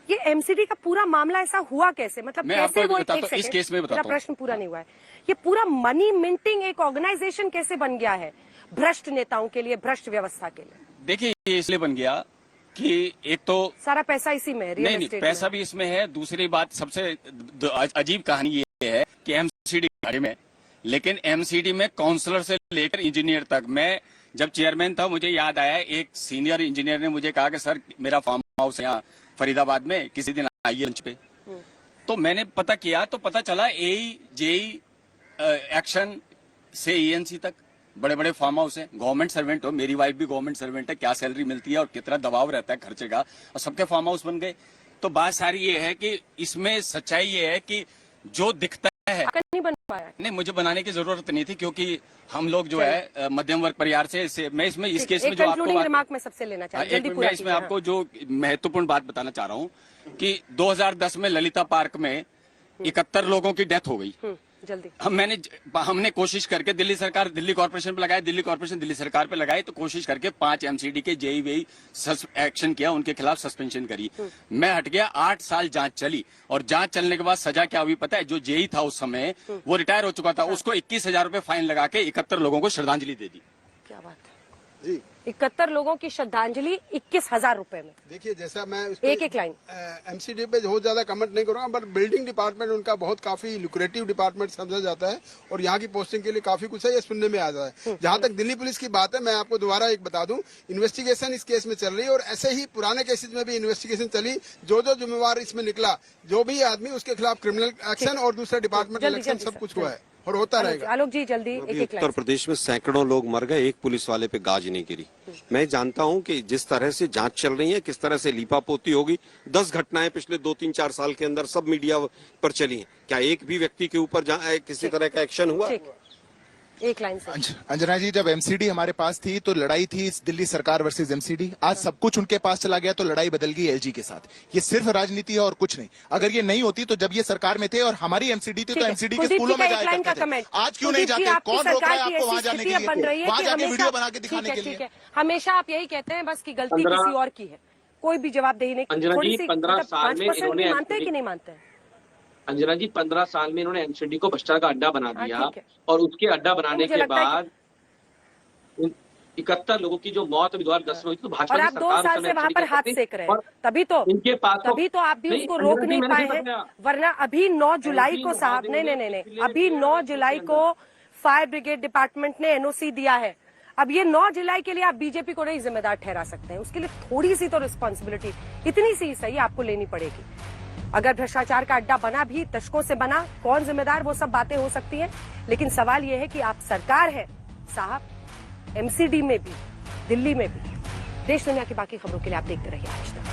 ये एमसीडी का पूरा मामला ऐसा हुआ कैसे, मतलब कैसे वो इस केस में बताता हूं। प्रश्न पूरा नहीं हुआ है। ये पूरा मनी मिंटिंग एक ऑर्गेनाइजेशन कैसे बन गया है भ्रष्ट नेताओं के लिए, भ्रष्ट व्यवस्था के लिए? देखिए ये इसलिए बन गया कि एक तो सारा पैसा इसी में है, नहीं, पैसा भी इसमें है। दूसरी बात सबसे अजीब कहानी ये है कि एमसीडी बारे में, लेकिन एमसीडी में काउंसलर से लेकर इंजीनियर तक, मैं जब चेयरमैन था मुझे याद आया, एक सीनियर इंजीनियर ने मुझे कहा कि सर मेरा फार्म हाउस है यहाँ फरीदाबाद में, किसी दिन आइए लंच पे। तो मैंने पता किया तो पता चला जेई एक्शन से ईएनसी तक बड़े बड़े फार्म हाउस हैं। गवर्नमेंट सर्वेंट हो, मेरी वाइफ भी गवर्नमेंट सर्वेंट है, क्या सैलरी मिलती है और कितना दबाव रहता है खर्चे का, और सबके फार्म हाउस बन गए। तो बात सारी ये है कि इसमें सच्चाई ये है कि जो दिखता है नहीं बन पाया। नहीं, मुझे बनाने की जरूरत नहीं थी क्योंकि हम लोग जो है मध्यम वर्ग परिवार से मैं इसमें इस केस में जो आपको रिमार्क में सबसे लेना चाहिए, मैं इसमें आपको जो महत्वपूर्ण बात बताना चाह रहा हूँ कि 2010 में ललिता पार्क में 71 लोगों की डेथ हो गई। जल्दी हमने कोशिश करके दिल्ली कॉर्पोरेशन पे लगाए, दिल्ली कॉर्पोरेशन दिल्ली सरकार पे लगाए, तो कोशिश करके 5 एमसीडी के जेई वेई एक्शन किया, उनके खिलाफ सस्पेंशन करी। मैं हट गया, 8 साल जांच चली और जांच चलने के बाद सजा क्या हुई पता है? जो जेई था उस समय वो रिटायर हो चुका था, उसको 21,000 रुपए फाइन लगा के 71 लोगों को श्रद्धांजलि दे दी। क्या बात है जी, 71 लोगों की श्रद्धांजलि 21,000 रुपए में। देखिए जैसा मैं एक लाइन एमसीडी पे बहुत ज्यादा कमेंट नहीं करूंगा, बट बिल्डिंग डिपार्टमेंट उनका बहुत काफी लुक्रेटिव डिपार्टमेंट समझा जाता है और यहाँ की पोस्टिंग के लिए काफी कुछ है, ये सुनने में आता है। जहाँ तक दिल्ली पुलिस की बात है, मैं आपको दोबारा एक बता दूं, इन्वेस्टिगेशन इस केस में चल रही है और ऐसे ही पुराने केसेज में भी इन्वेस्टिगेशन चली। जो जिम्मेवार इसमें निकला, जो भी आदमी, उसके खिलाफ क्रिमिनल एक्शन और दूसरा डिपार्टमेंटल एक्शन सब कुछ हुआ है और होता रहेगा। आलोक जी जल्दी एक उत्तर प्रदेश में सैकड़ों लोग मर गए, एक पुलिस वाले पे गाज नहीं गिरी। मैं जानता हूं कि जिस तरह से जांच चल रही है, किस तरह से लीपापोती होगी। 10 घटनाएं पिछले 2-3-4 साल के अंदर सब मीडिया पर चली हैं। क्या एक भी व्यक्ति के ऊपर किसी तरह का एक्शन हुआ? एक लाइन से। अंजना जी, जब एमसीडी हमारे पास थी तो लड़ाई थी दिल्ली सरकार वर्सेस एमसीडी। आज सब कुछ उनके पास चला गया तो लड़ाई बदल गई एलजी के साथ। ये सिर्फ राजनीति है और कुछ नहीं। अगर ये नहीं होती तो जब ये सरकार में थे और हमारी एमसीडी थी तो एमसीडी के स्कूलों में जाया करते थे। आज क्यों नहीं जाते? कौन रोक रहा है आपको वहां जाने के लिए, वहां जाके वीडियो बना के दिखाने के लिए? हमेशा आप यही कहते हैं बस की गलती किसी और की है, कोई भी जवाबदेही नहीं। अंजना जी 15 साल में इन्होंने मानते हैं कि नहीं मानते हैं? अंजना जी 15 साल में इन्होंने एमसीडी को भ्रष्टाचार का अड्डा बना दिया और उसके अड्डा बनाने के बाद 71 लोगों की जो मौत 2010 में हुई, तो भाजपा की सरकार 2 साल से वहाँ पर हाथ सेक रहे हैं, तभी तो आप भी उसको रोक नहीं पाए हैं। वरना अभी 9 जुलाई को साहब, नहीं, अभी 9 जुलाई को फायर ब्रिगेड डिपार्टमेंट ने एनओसी दिया है। अब ये 9 जुलाई के लिए आप बीजेपी को नहीं जिम्मेदार ठहरा सकते हैं, उसके लिए थोड़ी सी तो रिस्पॉन्सिबिलिटी, इतनी सी सही आपको लेनी पड़ेगी। अगर भ्रष्टाचार का अड्डा बना भी, दशकों से बना, कौन जिम्मेदार, वो सब बातें हो सकती हैं, लेकिन सवाल ये है कि आप सरकार है साहब, एमसीडी में भी, दिल्ली में भी। देश दुनिया की बाकी खबरों के लिए आप देखते रहिए आज तक।